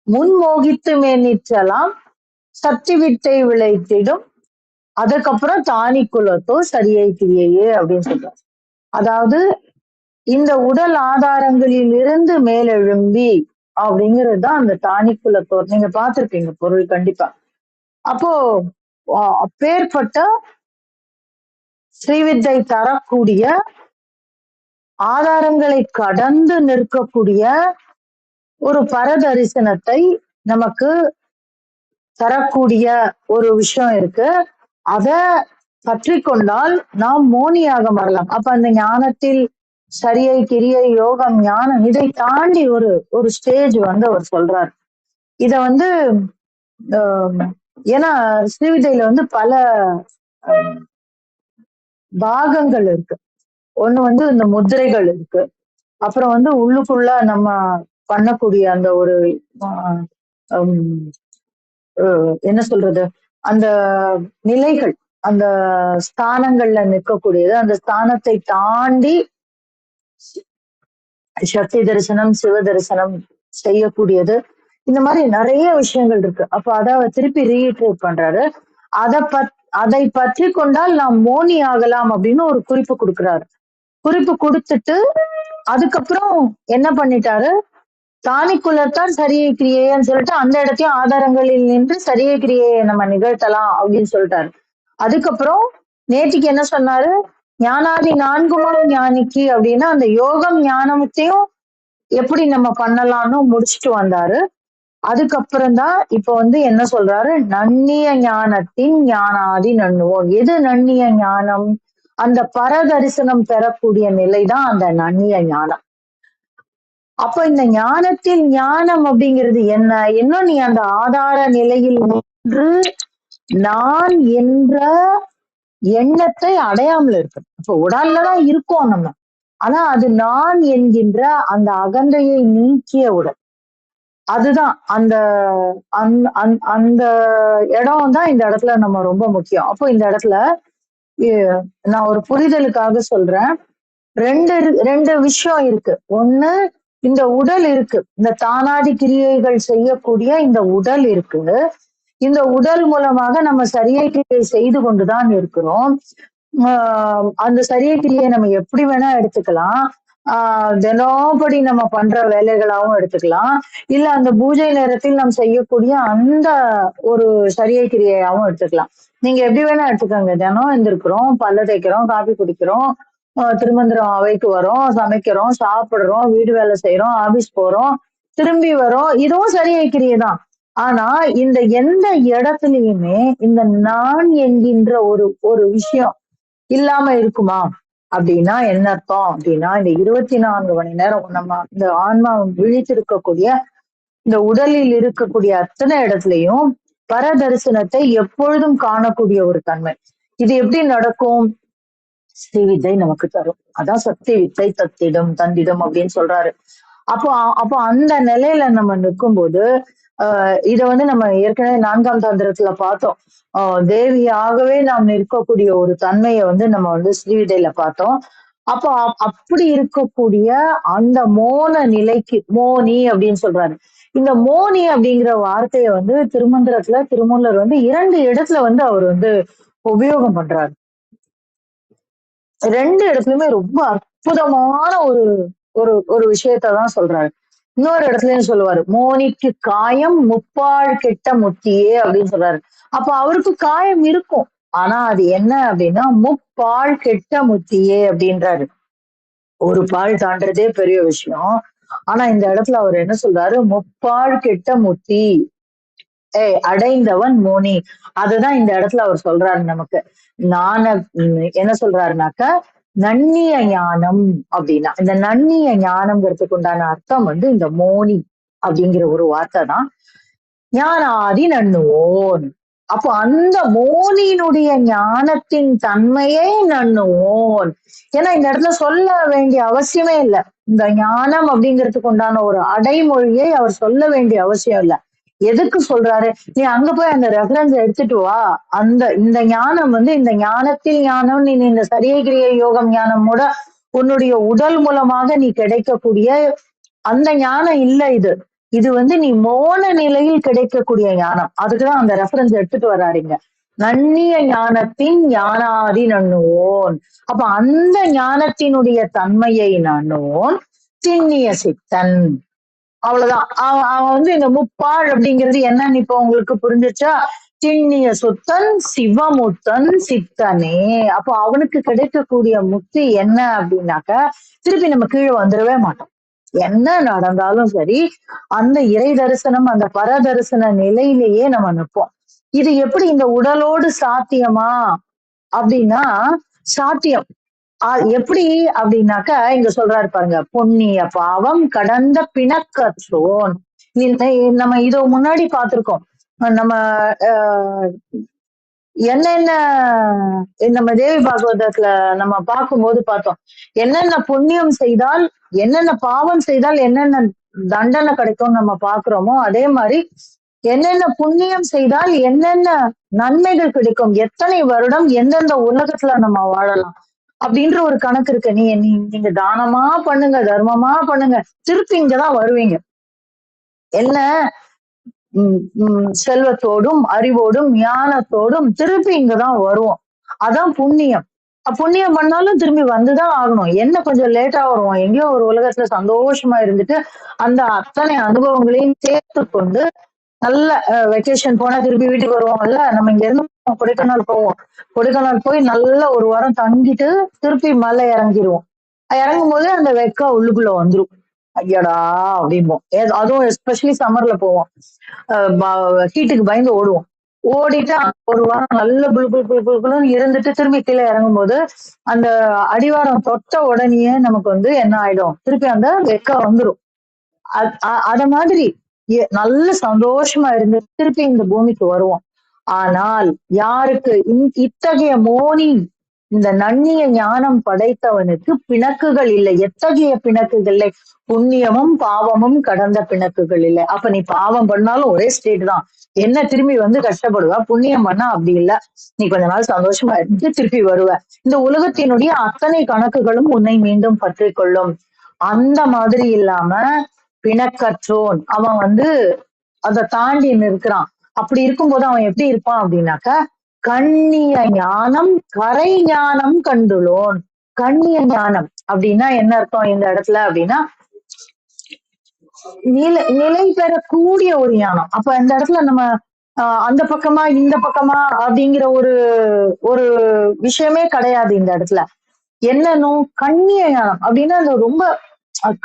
முன்மோகித்து மேனிச்சலாம் சக்தி வித்தை விளைத்திடும், அதுக்கப்புறம் தானி குலத்தோ சரியை கிரியையே அப்படின்னு சொல்றார். அதாவது இந்த உடல் ஆதாரங்களில் இருந்து மேலெழும்பி அப்படிங்கிறது தான் அந்த தானி குலத்தோர். நீங்க பார்த்திருப்பீங்க பொருள் கண்டிப்பா. அப்போ அப்பேற்பட்ட ஸ்ரீவித்தை தரக்கூடிய, ஆதாரங்களை கடந்து நிற்கக்கூடிய ஒரு பரதரிசனத்தை நமக்கு தரக்கூடிய ஒரு விஷயம் இருக்கு. அத பற்றி கொண்டால் நாம் மோனியாக மாறலாம். அப்ப அந்த ஞானத்தில் சரியை, கிரியை, யோகம், ஞானம் இதை தாண்டி ஒரு ஸ்டேஜ் அவர் சொல்றாரு. இத ஏன்னா ஸ்ரீவித்தையில பல பாகங்கள் இருக்கு. ஒண்ணு இந்த முத்திரைகள் இருக்கு. அப்புறம் உள்ளுக்குள்ள நம்ம பண்ணக்கூடிய அந்த ஒரு என்ன சொல்றது, அந்த நிலைகள், அந்த ஸ்தானங்கள்ல நிற்கக்கூடியது, அந்த ஸ்தானத்தை தாண்டி சக்தி தரிசனம், சிவ தரிசனம் செய்யக்கூடியது. இந்த மாதிரி நிறைய விஷயங்கள் இருக்கு. அப்ப அதை திருப்பி ரீஇட்ரேட் பண்றாரு. அதை பற்றி கொண்டால் நாம் மோனி ஆகலாம் அப்படின்னு ஒரு குறிப்பு கொடுக்குறாரு. குறிப்பு கொடுத்துட்டு அதுக்கப்புறம் என்ன பண்ணிட்டாரு, தானிக்குள்ளத்தான் சரியை கிரியைன்னு சொல்லிட்டு அந்த இடத்தையும் ஆதாரங்களில் நின்று சரியை கிரியையை நம்ம நிகழ்த்தலாம் அப்படின்னு சொல்லிட்டாரு. அதுக்கப்புறம் நேற்றுக்கு என்ன சொன்னாரு, ஞானாதி 4 ஞானிக்கு அப்படின்னா அந்த யோகம் ஞானத்தையும் எப்படி நம்ம பண்ணலாம்னு முடிச்சுட்டு வந்தாரு. அதுக்கப்புறம் தான் இப்ப என்ன சொல்றாரு, நன்னிய ஞானத்தின் ஞானாதி நண்ணுவோம். எது நன்னிய ஞானம்? அந்த பரதரிசனம் பெறக்கூடிய நிலைதான் அந்த நன்னிய ஞானம். அப்ப இந்த ஞானத்தில் ஞானம் அப்படிங்கிறது என்ன? இன்னும் நீ அந்த ஆதார நிலையில் நின்று நான் என்ற எண்ணத்தை அடையாமல் இருக்கு. இப்ப உடல்லதான் இருக்கோம் நம்ம, ஆனா அது நான் என்கின்ற அந்த அகந்தையை நீக்கிய உடல். அதுதான் அந்த அந்த இடம் தான் இந்த இடத்துல நம்ம ரொம்ப முக்கியம். அப்போ இந்த இடத்துல நான் ஒரு புரிதலுக்காக சொல்றேன். ரெண்டு விஷயம் இருக்கு. ஒண்ணு, இந்த உடல் இருக்கு, இந்த தானாதி கிரியைகள் செய்யக்கூடிய இந்த உடல் இருக்கு. இந்த உடல் மூலமாக நம்ம சரியை கிரியை செய்து கொண்டுதான் இருக்கிறோம். அந்த சரியை கிரியை நம்ம எப்படி வேணா எடுத்துக்கலாம். தினப்படி நம்ம பண்ற வேலைகளாவும் எடுத்துக்கலாம். இல்ல அந்த பூஜை நேரத்தில் நாம் செய்யக்கூடிய அந்த ஒரு சரியை கிரியையாவும் எடுத்துக்கலாம். நீங்க எப்படி வேணா எடுத்துக்கோங்க. தினம் எழுந்திருக்கிறோம், பல்ல தேய்க்கிறோம், காபி குடிக்கிறோம், திருமந்திரம் அவைக்கு வரோம், சமைக்கிறோம், சாப்பிடுறோம், வீடு வேலை செய்யறோம், ஆபீஸ் போறோம், திரும்பி வரோம். இதுவும் சரியை கிரியை தான். ஆனா இந்த எந்த இடத்துலயுமே இந்த நான் என்கின்ற ஒரு விஷயம் இல்லாம இருக்குமா அப்படின்னா என்ன அர்த்தம் அப்படின்னா, இந்த 24 மணி நேரம் நம்ம இந்த ஆன்மா விழித்திருக்கக்கூடிய இந்த உடலில் இருக்கக்கூடிய அத்தனை இடத்துலயும் பரதரிசனத்தை எப்பொழுதும் காணக்கூடிய ஒரு தன்மை. இது எப்படி நடக்கும்? ஸ்ரீவித்தை நமக்கு தரும். அதான் சக்தி வித்தை தந்திடம் அப்படின்னு சொல்றாரு. அப்போ அந்த நிலையில நம்ம நிற்கும்போது இத நம்ம ஏற்கனவே 4ஆம் தந்திரத்துல பார்த்தோம். தேவியாகவே நாம் நிற்கக்கூடிய ஒரு தன்மையை நம்ம ஸ்ரீவிதையில பார்த்தோம். அப்போ அப்படி இருக்கக்கூடிய அந்த மோன நிலைக்கு மோனி அப்படின்னு சொல்றாரு. இந்த மோனி அப்படிங்கிற வார்த்தையை திருமந்திரத்துல திருமூலர் 2 இடத்துல அவர் உபயோகம் பண்றாரு. 2 இடத்துலயுமே ரொம்ப அற்புதமான ஒரு ஒரு ஒரு விஷயத்தான் சொல்றாரு. இன்னொரு இடத்துலயும் சொல்லுவாரு, மோனிக்கு காயம் முப்பாழ் கெட்ட முத்தியே அப்படின்னு சொல்றாரு. அப்ப அவருக்கு காயம் இருக்கும். ஆனா அது என்ன அப்படின்னா முப்பாழ் கெட்ட முத்தியே அப்படின்றாரு. ஒரு பால் தாண்டதே பெரிய விஷயம். ஆனா இந்த இடத்துல அவர் என்ன சொல்றாரு, முப்பாழ் கெட்ட முத்தி அடைந்தவன் மோனி. அதுதான் இந்த இடத்துல அவர் சொல்றாரு நமக்கு. என்ன சொல்றாருனாக்க நன்னிய ஞானம் அப்படின்னா, இந்த நன்னிய ஞானம்ங்கிறதுக்கு உண்டான அர்த்தம் இந்த மோனி அப்படிங்கிற ஒரு வார்த்தை தான். ஞானாதி நண்ணுவோன். அப்போ அந்த மோனியினுடைய ஞானத்தின் தன்மையை நண்ணுவோன். ஏன்னா இந்த இடத்துல சொல்ல வேண்டிய அவசியமே இல்லை. இந்த ஞானம் அப்படிங்கிறதுக்கு உண்டான ஒரு அடைமொழியை அவர் சொல்ல வேண்டிய அவசியம் இல்லை. எதுக்கு சொல்றாரு? நீ அங்க போய் அந்த ரெஃபரன்ஸ் எடுத்துட்டு வா. இந்த ஞானம் இந்த ஞானத்தில் ஞானம், நீ இந்த சரியகிரிய யோகம் ஞானமோட உன்னுடைய உடல் மூலமாக நீ கிடைக்கக்கூடிய அந்த ஞானம் இல்லை. இது நீ மோன நிலையில் கிடைக்கக்கூடிய ஞானம். அதுக்குதான் அந்த ரெஃபரன்ஸ் எடுத்துட்டு வர்றாருங்க. நன்னிய ஞானத்தின் ஞானாதி நண்ணுவோன். அப்ப அந்த ஞானத்தினுடைய தன்மையை நண்ணுவோன் திண்ணிய சித்தன். அவ்வளவுதான். அவன் இந்த முப்பாழ் அப்படிங்கிறது என்னன்னு இப்ப உங்களுக்கு புரிஞ்சுச்சா? திண்ணிய சுத்தன் சிவமுத்தன் சித்தனே. அப்போ அவனுக்கு கிடைக்கக்கூடிய முக்தி என்ன அப்படின்னாக்க, திருப்பி நம்ம கீழே வந்துடவே மாட்டோம். என்ன நடந்தாலும் சரி, அந்த இறை தரிசனம், அந்த பர தரிசன நிலையிலேயே நம்ம நிற்போம். இது எப்படி இந்த உடலோடு சாத்தியமா அப்படின்னா, சாத்தியம். எப்படி அப்படின்னாக்க இங்க சொல்றாரு பாருங்க, புண்ணிய பாவம் கடந்த பிணக்கற்றோன். நம்ம இத முன்னாடி பார்த்திருக்கோம். நம்ம என்னென்ன நம்ம தேவி பாகவதத்துல நம்ம பார்க்கும்போது பார்த்தோம், என்னென்ன புண்ணியம் செய்தால், என்னென்ன பாவம் செய்தால் என்னென்ன தண்டனை கிடைக்கும் நம்ம பாக்குறோமோ, அதே மாதிரி என்னென்ன புண்ணியம் செய்தால் என்னென்ன நன்மைகள் கிடைக்கும், எத்தனை வருடம் எந்தெந்த உலகத்துல நம்ம வாழலாம் அப்படின்ற ஒரு கணக்கு இருக்கு. நீங்க தானமா பண்ணுங்க, தர்மமா பண்ணுங்க, திருப்பி இங்கதான் வருவீங்க. என்ன செல்வத்தோடும் அறிவோடும் ஞானத்தோடும் திருப்பி இங்கதான் வருவோம். அதான் புண்ணியம். புண்ணியம் பண்ணாலும் திரும்பி வந்துதான் ஆகணும். என்ன கொஞ்சம் லேட்டா வருவோம், எங்கேயோ ஒரு உலகத்துல சந்தோஷமா இருந்துட்டு அந்த அத்தனை அனுபவங்களையும் சேர்த்து கொண்டு நல்ல வெக்கேஷன் போனா திருப்பி வீட்டுக்கு வருவோம்ல. நம்ம இங்க இருந்து கொடைக்கானல் போவோம். கொடைக்கானல் போய் நல்ல ஒரு வாரம் தங்கிட்டு திருப்பி மலை இறங்கிடுவோம். இறங்கும் போது அந்த வெக்க உள்ளுக்குள்ள வந்துரும். ஐயடா அப்படிம்போம். அதுவும் எஸ்பெஷலி சம்மர்ல போவோம். ஹீட்டுக்கு பயந்து ஓடுவோம். ஓடிட்டு ஒரு வாரம் நல்ல புல்குன்னு இருந்துட்டு திரும்பி கீழே இறங்கும் போது அந்த அடிவாரம் தொட்ட உடனே நமக்கு என்ன ஆயிடும், திருப்பி அந்த வெக்க வந்துடும். அத மாதிரி நல்ல சந்தோஷமா இருந்து திருப்பி இந்த பூமிக்கு வருவோம். ஆனால் யாருக்கு இத்தகைய மோனி, இந்த நன்னிய ஞானம் படைத்தவனுக்கு பிணக்குகள் இல்லை. எத்தகைய பிணக்குகள் இல்லை? புண்ணியமும் பாவமும் கடந்த பிணக்குகள் இல்லை. அப்ப நீ பாவம் பண்ணாலும் ஒரே ஸ்டேட் தான். என்ன திரும்பி கஷ்டப்படுவ. புண்ணியம் பண்ணா அப்படி இல்லை, நீ கொஞ்ச நாள் சந்தோஷமா இருந்து திருப்பி வருவ. இந்த உலகத்தினுடைய அத்தனை கணக்குகளும் உன்னை மீண்டும் பற்றி கொள்ளும். அந்த மாதிரி இல்லாம பிணக்கற்றோன் அவன் அதை தாண்டி நிற்கிறான். அப்படி இருக்கும்போது அவன் எப்படி இருப்பான் அப்படின்னாக்க, கண்ணிய ஞானம் கரை ஞானம் கண்டுளோன். கண்ணிய ஞானம் அப்படின்னா என்ன அர்த்தம் இந்த இடத்துல அப்படின்னா, நிலை பெறக்கூடிய ஒரு ஞானம். அப்ப இந்த இடத்துல நம்ம அந்த பக்கமா இந்த பக்கமா அப்படிங்கிற ஒரு விஷயமே கிடையாது இந்த இடத்துல. என்னன்னும் கண்ணிய ஞானம் அப்படின்னா அந்த ரொம்ப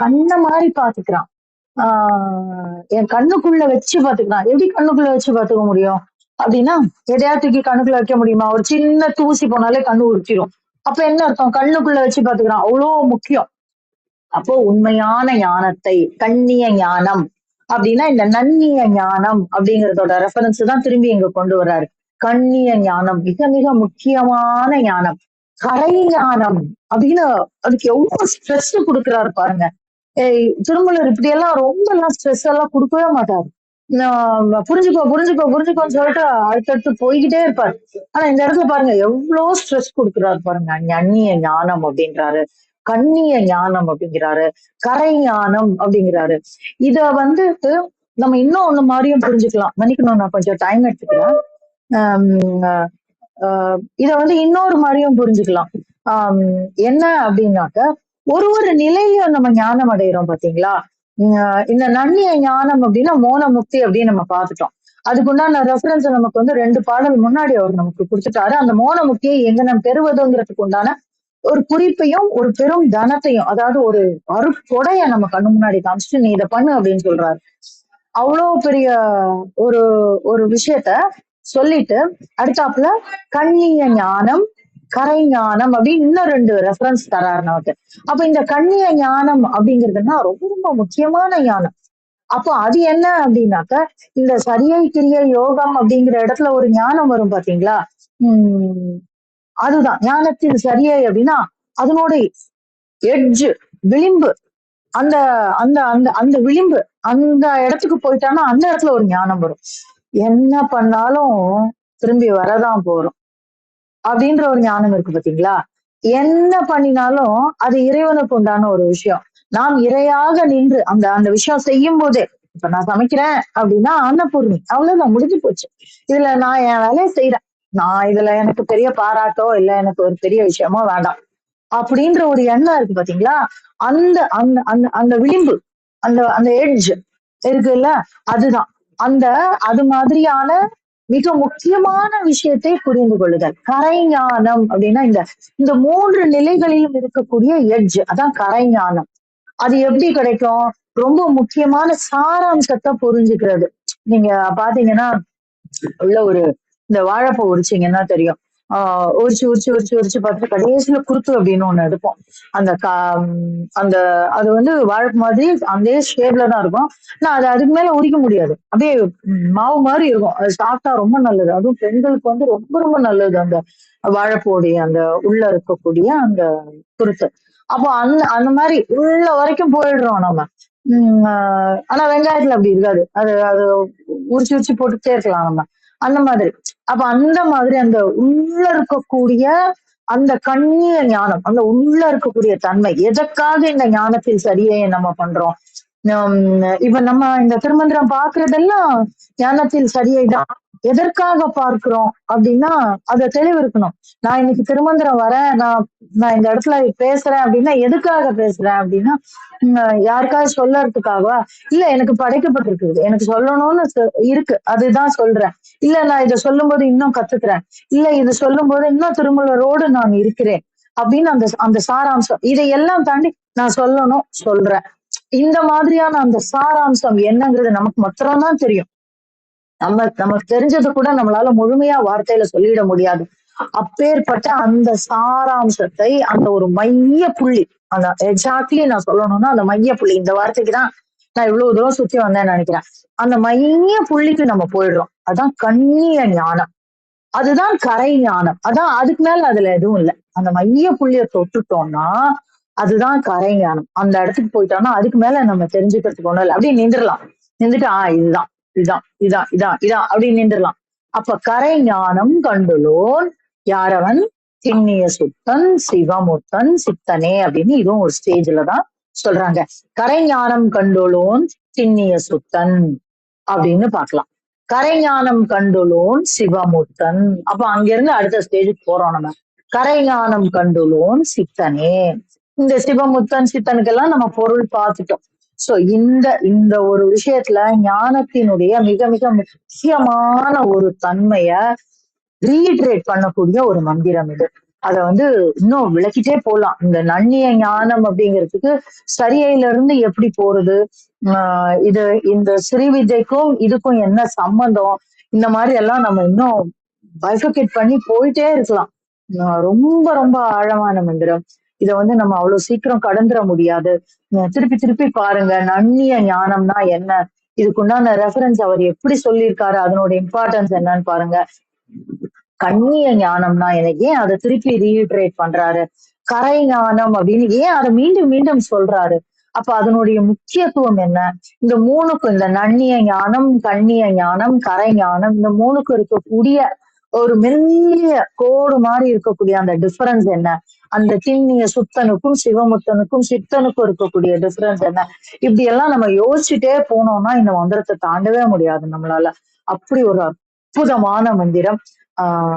கண்ண மாதிரி பாத்துக்கிறான். என் கண்ணுக்குள்ள வச்சு பாத்துக்கிறான். எப்படி கண்ணுக்குள்ள வச்சு பாத்துக்க முடியும் அப்படின்னா, எதையா தூக்கி கண்ணுக்குள்ள வைக்க முடியுமா? ஒரு சின்ன தூசி போனாலே கண்ணு உறுத்திடும். அப்ப என்ன அர்த்தம்? கண்ணுக்குள்ள வச்சு பாத்துக்கிறான், அவ்வளவு முக்கியம். அப்போ உண்மையான ஞானத்தை, கண்ணிய ஞானம் அப்படின்னா இந்த நன்னிய ஞானம் அப்படிங்கறதோட ரெஃபரன்ஸ் தான் திரும்பி இங்க கொண்டு வர்றாரு. கண்ணிய ஞானம் மிக மிக முக்கியமான ஞானம். கரை ஞானம் அப்படின்னு அதுக்கு எவ்வளவு ஸ்ட்ரெஸ் கொடுக்குறாரு பாருங்க. திருமலர் இப்படி எல்லாம் ரொம்ப எல்லாம் ஸ்ட்ரெஸ் எல்லாம் கொடுக்கவே மாட்டாரு. புரிஞ்சுக்கோ புரிஞ்சுக்கோ புரிஞ்சுக்கோன்னு சொல்லிட்டு அடுத்தடுத்து போய்கிட்டே இருப்பாரு. ஆனா இந்த இடத்துல பாருங்க எவ்வளவு ஸ்ட்ரெஸ் கொடுக்குறாரு பாருங்க. அந்நிய ஞானம் அப்படின்றாரு, கண்ணிய ஞானம் அப்படிங்கிறாரு, கரை ஞானம் அப்படிங்கிறாரு. இத வந்துட்டு நம்ம இன்னும் ஒண்ணு மாதிரியும் புரிஞ்சுக்கலாம். மன்னிக்கணும், நான் கொஞ்சம் டைம் எடுத்துக்கிறேன். இத வந்து இன்னொரு மாதிரியும் புரிஞ்சுக்கலாம். என்ன அப்படின்னாக்க ஒரு நிலையிலும் நம்ம ஞானம் அடைகிறோம் பாத்தீங்களா. இந்த நன்னிய ஞானம் அப்படின்னா மோன முக்தி அப்படின்னு நம்ம பார்த்துட்டோம். அதுக்குண்டான ரெஃபரன்ஸ் நமக்கு வந்து 2 பாடல் முன்னாடி அவர் நமக்கு கொடுத்துட்டாரு. அந்த மோன முக்தியை எங்க நம்ம பெறுவதுங்கிறதுக்கு உண்டான ஒரு குறிப்பையும் ஒரு பெரும் தனத்தையும், அதாவது ஒரு அருட்கொடைய நம்ம கண்ணு முன்னாடி காமிச்சிட்டு நீ இதை பண்ணு அப்படின்னு சொல்றாரு. அவ்வளவு பெரிய ஒரு ஒரு விஷயத்த சொல்லிட்டு அடுத்தாப்புல கண்ணிய ஞானம், கரை ஞானம் அப்படின்னு இன்னும் 2 ரெஃபரன்ஸ் தராரு நமக்கு. அப்ப இந்த கண்ணிய ஞானம் அப்படிங்கிறதுனா ரொம்ப ரொம்ப முக்கியமான ஞானம். அப்போ அது என்ன அப்படின்னாக்க இந்த சரியை கிரியை யோகம் அப்படிங்கிற இடத்துல ஒரு ஞானம் வரும் பாத்தீங்களா. அதுதான் ஞானத்தின் சரியை அப்படின்னா அதனோட எட்ஜ், விளிம்பு, அந்த அந்த அந்த அந்த விளிம்பு அந்த இடத்துக்கு போயிட்டான்னா அந்த இடத்துல ஒரு ஞானம் வரும். என்ன பண்ணாலும் திரும்பி வரதான் போறோம் அப்படின்ற ஒரு ஞானம் இருக்கு பாத்தீங்களா. என்ன பண்ணினாலும் அது இறைவனுக்கு உண்டான ஒரு விஷயம். நாம் இறையாக நின்று அந்த அந்த விஷயம் செய்யும் போதே, இப்ப நான் சமைக்கிறேன் அப்படின்னா அன்னபூர்ணி, அவ்வளவுதான், முடிஞ்சு போச்சு. இதுல நான் என் வேலையை செய்யறேன், நான் இதுல எனக்கு பெரிய பாராட்டோ இல்ல எனக்கு ஒரு பெரிய விஷயமோ வேண்டாம் அப்படின்ற ஒரு எண்ணம் இருக்கு பாத்தீங்களா. அந்த அந்த அந்த அந்த விளிம்பு, அந்த அந்த எட்ஜ் இருக்குல்ல, அதுதான் அந்த அது மாதிரியான மிக முக்கியமான விஷயத்தை புரிந்து கொள்ளுதல். கரைஞானம் அப்படின்னா இந்த இந்த 3 நிலைகளிலும் இருக்கக்கூடிய எட்ஜ், அதான் கரைஞானம். அது எப்படி கிடைக்கும்? ரொம்ப முக்கியமான சாராம்சத்தை புரிஞ்சுக்கிறது. நீங்க பாத்தீங்கன்னா உள்ள ஒரு இந்த வாழைப்பூ உரிச்சிங்கன்னா தெரியும். உரிச்சு உரிச்சு உரிச்சு உரிச்சு பார்த்துட்டு கடைசியில குருத்து அப்படின்னு ஒண்ணு எடுப்போம். அந்த அந்த அது வந்து வாழைப்பு மாதிரி அதே ஷேப்ல தான் இருக்கும். ஆனா அது அதுக்கு மேல உரிக்க முடியாது, அப்படியே மாவு மாதிரி இருக்கும். அது சாப்பிட்டா ரொம்ப நல்லது, அதுவும் பெண்களுக்கு வந்து ரொம்ப ரொம்ப நல்லது அந்த வாழைப்பூடைய அந்த உள்ள இருக்கக்கூடிய அந்த குருத்து. அப்போ அந்த அந்த மாதிரி உள்ள வரைக்கும் போயிடுறோம் நம்ம. ஆனா வெங்காயத்துல அப்படி இருக்காது, அது அது உரிச்சு உரிச்சு போட்டுட்டே இருக்கலாம் நம்ம அந்த மாதிரி. அப்ப அந்த மாதிரி அந்த உள்ள இருக்கக்கூடிய அந்த கண்ணிய ஞானம், அந்த உள்ள இருக்கக்கூடிய தன்மை, எதற்காக இந்த ஞானத்தில் சரியை நம்ம பண்றோம். இப்ப நம்ம இந்த திருமந்திரம் பாக்குறதெல்லாம் ஞானத்தில் சரியை தான். எதற்காக பார்க்கிறோம் அப்படின்னா அத தெளிவு இருக்கணும். நான் இன்னைக்கு திருமந்திரம் வரேன், நான் இந்த இடத்துல பேசுறேன் அப்படின்னா எதுக்காக பேசுறேன் அப்படின்னா யாருக்காவது சொல்லறதுக்காகவா? இல்ல, எனக்கு படைக்கப்பட்டிருக்குது, எனக்கு சொல்லணும்னு இருக்கு, அதுதான் சொல்றேன். இல்ல, நான் இதை சொல்லும் போது இன்னும் கத்துக்கிறேன், இல்ல இது சொல்லும் போது இன்னும் திருமலரோடு நான் இருக்கிறேன் அப்படின்னு அந்த அந்த சாராம்சம், இதையெல்லாம் தாண்டி நான் சொல்லணும், சொல்றேன். இந்த மாதிரியான அந்த சாராம்சம் என்னங்கிறது நமக்கு மாத்திரம்தான் தெரியும். நமக்கு தெரிஞ்சது கூட நம்மளால முழுமையா வார்த்தையில சொல்லிட முடியாது. அப்பேற்பட்ட அந்த சாராம்சத்தை, அந்த ஒரு மைய புள்ளி, அந்த எக்ஸாக்ட்லி நான் சொல்லணும்னா அந்த மைய புள்ளி, இந்த வார்த்தைக்கு தான் நான் இவ்வளவு தூரம் சுத்தி வந்தேன்னு நினைக்கிறேன். அந்த மைய புள்ளிக்கு நம்ம போயிடுறோம். அதான் கண்ணிய ஞானம், அதுதான் கரை ஞானம். அதான், அதுக்கு மேல அதுல எதுவும் இல்லை. அந்த மைய புள்ளிய தொட்டுட்டோம்னா அதுதான் கரை ஞானம். அந்த இடத்துக்கு போயிட்டோம்னா அதுக்கு மேல நம்ம தெரிஞ்சுக்கிறதுக்கு ஒண்ணும் இல்லை, அப்படியே நின்றுடலாம். நின்றுட்டு இதுதான் இதுதான் இதான் இதான் இதான் அப்படின்னு நின்றுடலாம். அப்ப கரை ஞானம் கண்டுலோன் யாரவன் திண்ணிய சுத்தன் சிவமுத்தன் சித்தனே அப்படின்னு இதுவும் ஒரு ஸ்டேஜ்ல தான் சொல்றாங்க. கரை ஞானம் கண்டுலோன் திண்ணிய சுத்தன் அப்படின்னு பாக்கலாம். கரை ஞானம் கண்டுலோன் சிவமுத்தன். அப்ப அங்கிருந்து அடுத்த ஸ்டேஜுக்கு போறோம் நம்ம. கரை ஞானம் கண்டுலோன் சித்தனே. இந்த சிவமுத்தன் சித்தனுக்கெல்லாம் நம்ம பொருள் பார்த்துட்டோம். சோ இந்த இந்த ஒரு விஷயத்துல ஞானத்தினுடைய மிக மிக முக்கியமான ஒரு தன்மைய ரீட்ரேட் பண்ணக்கூடிய ஒரு மந்திரம் இது. அத வந்து இன்னும் விளக்கிட்டே போலாம். இந்த நன்னிய ஞானம் அப்படிங்கிறதுக்கு சரியில இருந்து எப்படி போறது, இது இந்த ஸ்ரீவித்யக்கும் இதுக்கும் என்ன சம்பந்தம், இந்த மாதிரி எல்லாம் நம்ம இன்னும் பைஃபிகேட் பண்ணி போயிட்டே இருக்கலாம். ரொம்ப ரொம்ப ஆழமான மந்திரம். இத வந்து நம்ம அவ்வளவு சீக்கிரம் கடந்துட முடியாது. திருப்பி திருப்பி பாருங்க. நன்னிய ஞானம்னா என்ன? இதுக்குண்டான ரெஃபரன்ஸ் அவர் எப்படி சொல்லியிருக்காரு, அதனோட இம்பார்ட்டன்ஸ் என்னன்னு பாருங்க. கண்ணிய ஞானம்னா எனக்கு ஏன் அதை திருப்பி ரீஇட்ரேட் பண்றாரு? கரை ஞானம் அப்படின்னு ஏன் அதை மீண்டும் மீண்டும் சொல்றாரு? அப்ப அதனுடைய முக்கியத்துவம் என்ன? இந்த மூணுக்கும், இந்த நன்னிய ஞானம், கண்ணிய ஞானம், கரை ஞானம், இந்த மூணுக்கும் இருக்கக்கூடிய ஒரு மெல்லிய கோடு மாதிரி இருக்கக்கூடிய அந்த டிஃபரன்ஸ் என்ன? அந்த திண்ணிய சுத்தனுக்கும் சிவமுத்தனுக்கும் சித்தனுக்கும் இருக்கக்கூடிய டிஃபரன்ஸ் என்ன? இப்படி எல்லாம் நம்ம யோசிச்சுட்டே போனோம்னா இந்த மந்திரத்தை தாண்டவே முடியாது நம்மளால. அப்படி ஒரு அற்புதமான மந்திரம்.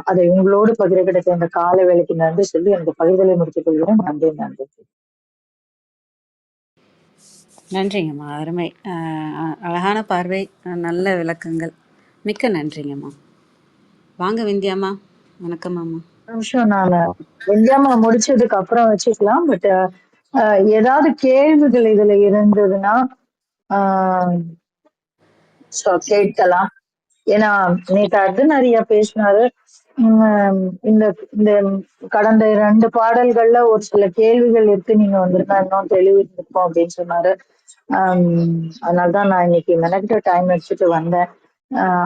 அதை உங்களோடு பகிர கிடைத்த இந்த கால வேலைக்கு நன்றி சொல்லி எனக்கு பகிர்தலை முடித்துக் கொள்கிறேன். நன்றி நன்றி. நன்றிங்கம்மா, அருமை. அழகான பார்வை, நல்ல விளக்கங்கள். மிக்க நன்றிங்கம்மா. வாங்க விந்தியாம்மா. வணக்கம் அம்மா. நிமிஷம் நான் வெள்ளியாம முடிச்சதுக்கு அப்புறம் வச்சுக்கலாம். பட் ஏதாவது கேள்விகள் இதுல இருந்ததுன்னா கேட்கலாம். ஏன்னா நேற்று அர்த்தநாரியா பேசினாரு. இந்த இந்த கடந்த 2 பாடல்கள்ல ஒரு சில கேள்விகள் இருக்கு, நீங்க வந்திருந்தா இன்னும் தெளிவிருப்போம் அப்படின்னு சொன்னாரு. அதனாலதான் நான் இன்னைக்கு மெனக்கிட்ட டைம் எடுத்துட்டு வந்தேன்.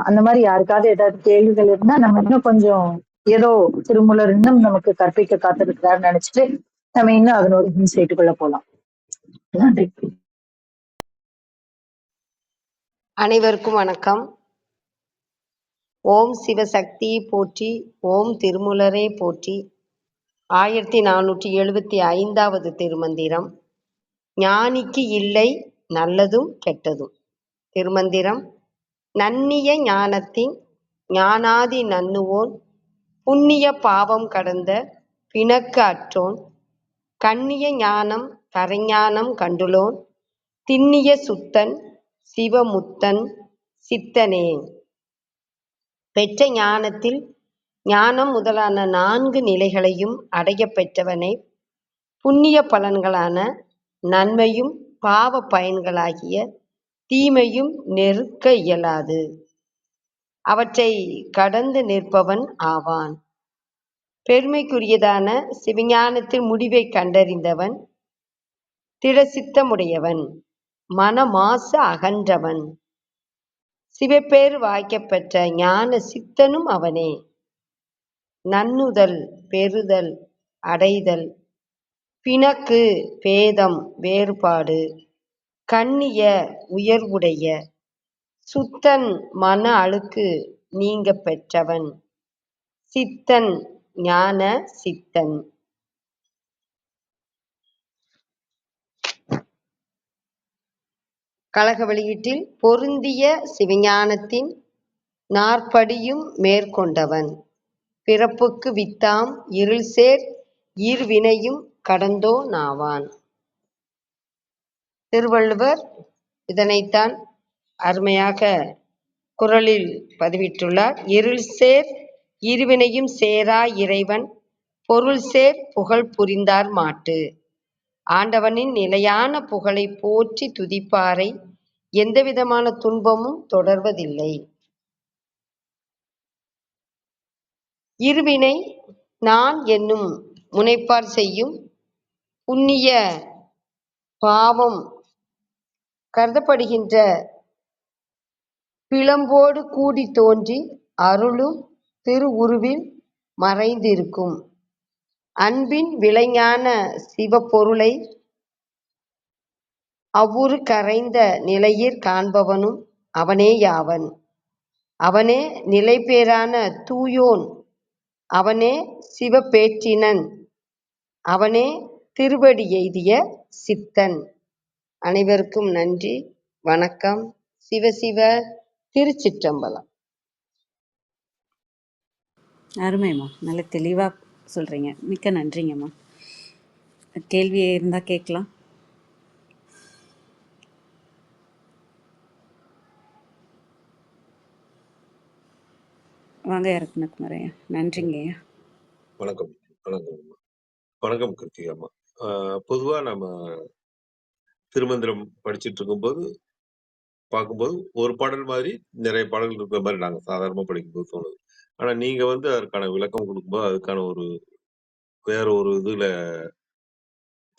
அந்த மாதிரி யாருக்காவது ஏதாவது கேள்விகள் இருந்தா நம்ம இன்னும் கொஞ்சம் ஏதோ திருமூலர் இன்னும் நமக்கு கற்பிக்க காத்திருக்கிறாருன்னு நினைச்சிட்டு நம்ம இன்னும் அதனோட இன்சைட்டுக்குள்ள போலாம். நன்றி. அனைவருக்கும் வணக்கம். ஓம் சிவசக்தி போற்றி, ஓம் திருமூலரே போற்றி. 1475வது திருமந்திரம். ஞானிக்கு இல்லை நல்லதும் கெட்டதும். திருமந்திரம். நன்னிய ஞானத்தின் ஞானாதி நன்னுவோன், புண்ணிய பாவம் கடந்த பிணக்கு அற்றோன், கண்ணிய ஞானம் கரைஞானம் கண்டுளோன், திண்ணிய சுத்தன் சிவமுத்தன் சித்தனே. பெற்ற ஞானத்தில் ஞானம் முதலான 4 நிலைகளையும் அடைய பெற்றவனை புண்ணிய பலன்களான நன்மையும் பாவ பயன்களாகிய தீமையும் நெருக்க இயலாது. அவற்றை கடந்து நிற்பவன் ஆவான். பெருமைக்குரியதான சிவஞானத்தின் முடிவை கண்டறிந்தவன், திடசித்தமுடையவன், மனமாசு அகன்றவன், சிவப்பேறு வாய்க்கப்பெற்ற ஞான சித்தனும் அவனே. நன்னுதல் பெறுதல் அடைதல், பிணக்கு பேதம் வேறுபாடு, கண்ணிய உயர்வுடைய, சுத்தன் மன அழுக்கு நீங்க பெற்றவன், சித்தன் ஞான சித்தன். கழக வெளியீட்டில் பொருந்திய சிவஞானத்தின் நாற்படியும் மேற்கொண்டவன், பிறப்புக்கு வித்தாம் இருள்சேர் ஈர்வினையும் கடந்தோனாவான். திருவள்ளுவர் இதனைத்தான் அருமையாக குறளில் பதிவிட்டுள்ளார். இருள்சேர் இருவினையும் சேரா இறைவன், பொருள்சேர் புகழ் புரிந்தார் மாட்டு. ஆண்டவனின் நிலையான புகழை போற்றி துதிப்பாரை எந்தவிதமான துன்பமும் தொடர்வதில்லை. இருவினை நான் என்னும் முனைப்பார் செய்யும் புண்ணிய பாவம் கருதப்படுகின்ற பிளம்போடு கூடி தோன்றி அருளும் திருவுருவில் மறைந்திருக்கும் அன்பின் விளைஞான சிவப்பொருளை அவ்வுரு கரைந்த நிலையிற் காண்பவனும் அவனேயாவன். அவனே நிலைபேறான தூயோன், அவனே சிவப்பேற்றினன், அவனே திருவடி எய்திய சித்தன். அனைவருக்கும் நன்றி, வணக்கம். சிவசிவ. திருச்சிற்றம்பலம். அருமைம்மா, நல்ல தெளிவாக சொல்கிறீங்க. மிக்க நன்றிங்கம்மா. கேள்வி இருந்தால் கேட்கலாம். வாங்க இறக்குனக்குமரையா. நன்றிங்கய்யா. வணக்கம். வணக்கம். வணக்கம் கிருத்திகாம்மா. பொதுவா நம்ம திருமந்திரம் படிச்சுட்டு இருக்கும்போது பார்க்கும்போது ஒரு பாடல் மாதிரி நிறைய பாடல்கள் இருக்கிற மாதிரி நாங்க சாதாரணமா படிக்கும்போது தோணுது. ஆனா நீங்க வந்து அதற்கான விளக்கம் கொடுக்கும்போது அதுக்கான ஒரு வேற ஒரு இதுல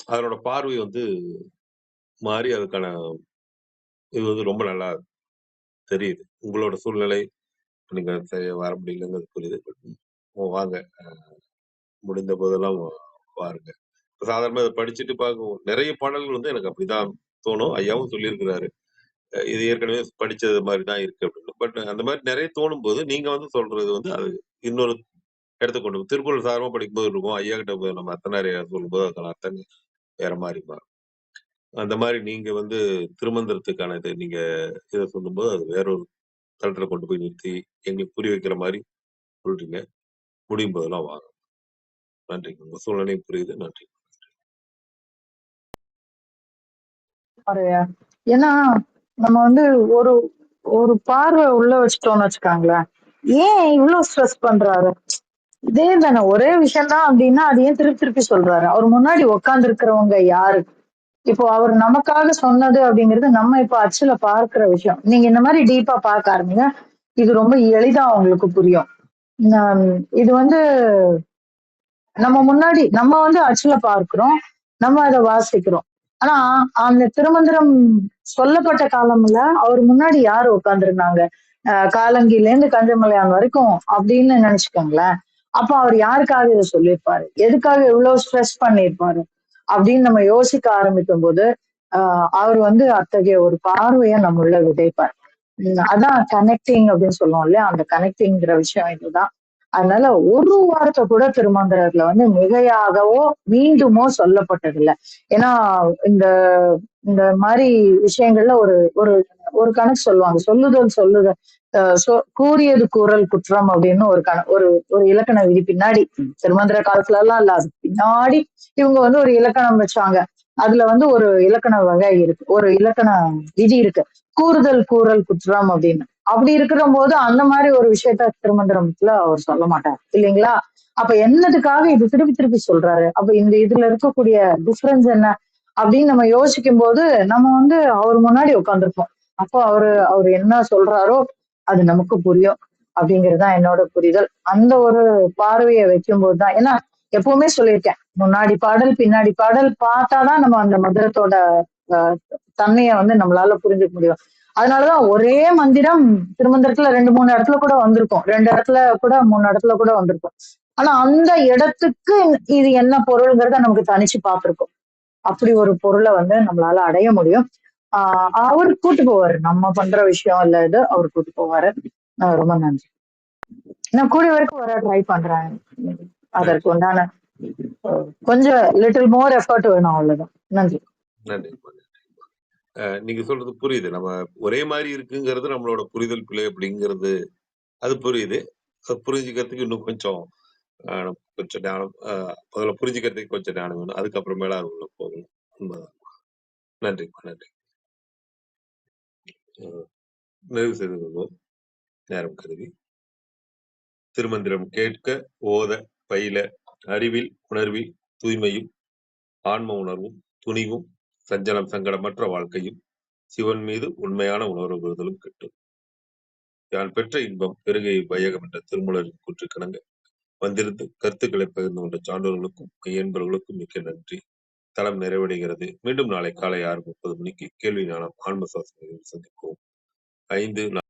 அதனோட பார்வை வந்து மாறி அதுக்கான இது வந்து ரொம்ப நல்லா தெரியுது. உங்களோட சூழ்நிலை நீங்க வர முடியலங்கிறது புரியுது. வாங்க முடிந்த போதெல்லாம் பாருங்க. சாதாரணமா இத படிச்சுட்டு பார்க்கும் நிறைய பாடல்கள் வந்து எனக்கு அப்படிதான் தோணும். ஐயாவும் சொல்லியிருக்கிறாரு. இது ஏற்கனவே படிச்சது மாரி தான் இருக்கு அப்படின்னு. பட் அந்த மாரி நெறைய தோணும்போது, நீங்க வந்து சொல்றது வந்து அது இன்னொரு இடத்துக்கு கொண்டு போகும். திருக்குறள் சார்பா படிக்கும்போது இருக்கும். ஐயா கிட்ட போய் நம்ம அர்த்தநாரியார் சொல்லும்போது அதுக்கான அர்த்தம் வேற மாரி மாறும். அந்த மாரி நீங்க வந்து திருமந்திரத்துக்கான நீங்க இத சொல்லும்போது, அது வேற ஒரு தளத்துல கொண்டு போய் நிறுத்தி, எங்களுக்கு புரிய வைக்கிற மாரி சொல்றீங்க. முடியும் போதெல்லாம் வாங்க. நன்றிங்க. உங்க சூழ்நிலையும் புரியுது. நன்றி. பாருயா. ஏன்னா நம்ம வந்து ஒரு ஒரு பார்வை உள்ள வச்சுட்டோம்னு வச்சுக்காங்களேன், ஏன் இவ்வளவு ஸ்ட்ரெஸ் பண்றாரு? இதே தானே ஒரே விஷயம்தான் அப்படின்னா அது ஏன் திருப்பி திருப்பி சொல்றாரு? அவர் முன்னாடி உட்கார்ந்து இருக்கிறவங்க யாரு? இப்போ அவர் நமக்காக சொன்னது அப்படிங்கிறது நம்ம இப்ப அச்சுல பார்க்கிற விஷயம். நீங்க இந்த மாதிரி டீப்பா பார்க்க ஆரம்பிங்க, இது ரொம்ப எளிதா உங்களுக்கு புரியும். இது வந்து நம்ம முன்னாடி நம்ம வந்து அச்சுல பார்க்கிறோம், நம்ம அதை வாசிக்கிறோம். ஆனா அந்த திருமந்திரம் சொல்லப்பட்ட காலம்ல அவர் முன்னாடி யாரு உட்கார்ந்துருந்தாங்க? காலங்கில இருந்து கஞ்சமலையான் வரைக்கும் அப்படின்னு நினைச்சுக்கோங்களேன். அப்ப அவர் யாருக்காக இதை சொல்லியிருப்பாரு? எதுக்காக இவ்வளவு ஸ்ட்ரெஸ் பண்ணியிருப்பாரு? அப்படின்னு நம்ம யோசிக்க ஆரம்பிக்கும் போது அவர் வந்து அத்தகைய ஒரு பார்வையை நம்ம உள்ள விதைப்பார். அதான் கனெக்டிங் அப்படின்னு சொல்லுவோம் இல்லையா? அந்த கனெக்டிங்கிற விஷயம் இதுதான். அதனால ஒரு வார்த்தை கூட திருமந்திரத்துல வந்து மிகையாகவோ மீண்டுமோ சொல்லப்பட்டதில்லை. ஏன்னா இந்த இந்த மாதிரி விஷயங்கள்ல ஒரு ஒரு ஒரு கணக்கு சொல்லுவாங்க. சொல்லுதல் கூறியது கூறல் குற்றம் அப்படின்னு ஒரு ஒரு இலக்கண விதி பின்னாடி திருமந்திர காலத்துல எல்லாம் இல்ல, அது பின்னாடி இவங்க வந்து ஒரு இலக்கணம் வச்சாங்க. அதுல வந்து ஒரு இலக்கண வகை இருக்கு, ஒரு இலக்கண விதி இருக்கு, கூறுதல் கூறல் குற்றம் அப்படின்னு. அப்படி இருக்கிற போது அந்த மாதிரி ஒரு விஷயத்த திருமந்திரத்துல அவர் சொல்ல மாட்டார் இல்லைங்களா? அப்ப என்னதுக்காக இது திருப்பி திருப்பி சொல்றாரு? அப்ப இந்த இதுல இருக்கக்கூடிய டிஃபரன்ஸ் என்ன அப்படின்னு நம்ம யோசிக்கும் போது நம்ம வந்து அவர் முன்னாடி உட்காந்துருப்போம். அப்போ அவரு என்ன சொல்றாரோ அது நமக்கு புரியும் அப்படிங்கறதுதான் என்னோட புரிதல். அந்த ஒரு பார்வையை வைக்கும் போதுதான், ஏன்னா எப்பவுமே சொல்லியிருக்கேன், முன்னாடி பாடல் பின்னாடி பாடல் பார்த்தாதான் நம்ம அந்த மந்திரத்தோட தன்மையை வந்து நம்மளால புரிஞ்சுக்க முடியும். அதனாலதான் ஒரே மந்திரம் திருமந்திரத்துல 2-3 இடத்துல கூட வந்திருக்கும், 2 இடத்துல கூட 3 இடத்துல கூட வந்திருக்கும். ஆனா அந்த இடத்துக்கு இது என்ன பொருள்ங்கிறத நமக்கு தனிச்சு பார்த்திருக்கோம். அப்படி ஒரு பொருளை வந்து நம்மளால அடைய முடியும். அவர் கூட்டு போவாரு, நம்ம பண்ற விஷயம் இல்ல இது, அவர் கூட்டு போவாரு. ரொம்ப நன்றி. நான் கூடிய வரைக்கும் வர ட்ரை பண்றேன். அதற்கு உண்டான கொஞ்சம் லிட்டில் மோர் எஃபர்ட் வேணும், அவ்வளவுதான். நன்றி. நன்றி. நீங்க சொல்றது புரியுது. நம்ம ஒரே மாதிரி இருக்குங்கிறது நம்மளோட புரிதல் பிழை அப்படிங்கிறது அது புரியுது. அது புரிஞ்சுக்கிறதுக்கு இன்னும் கொஞ்சம் கொஞ்சம் ஞானம் முதல்ல புரிஞ்சுக்கிறதுக்கு கொஞ்சம் ஞானம் வேணும். அதுக்கப்புறமேல அது உள்ள போகணும். உண்மைதான். நன்றிப்பா, நன்றி. நிறைவு செய்து கொள்வோம் நேரம் கருதி. திருமந்திரம் கேட்க, ஓத, பயில, அறிவில், உணர்வில் தூய்மையும், ஆன்ம உணர்வும், துணிவும், சஞ்சலம் சங்கடமற்ற வாழ்க்கையும், சிவன் மீது உண்மையான உணர்வு பெறுதலும் கிட்டும். யான் பெற்ற இன்பம் பெருகை வையகம் என்ற திருமூலரின் கூற்றுக்கிணங்க வந்திருந்து கருத்துக்களை பகிர்ந்து கொண்ட சான்றோர்களுக்கும் மெய்யன்பர்களுக்கும் மிக்க நன்றி. தளம் நிறைவடைகிறது. மீண்டும் நாளை காலை 6:30 மணிக்கு கேள்வி ஞானம் ஆன்ம சாசனம் சந்திப்போம். 5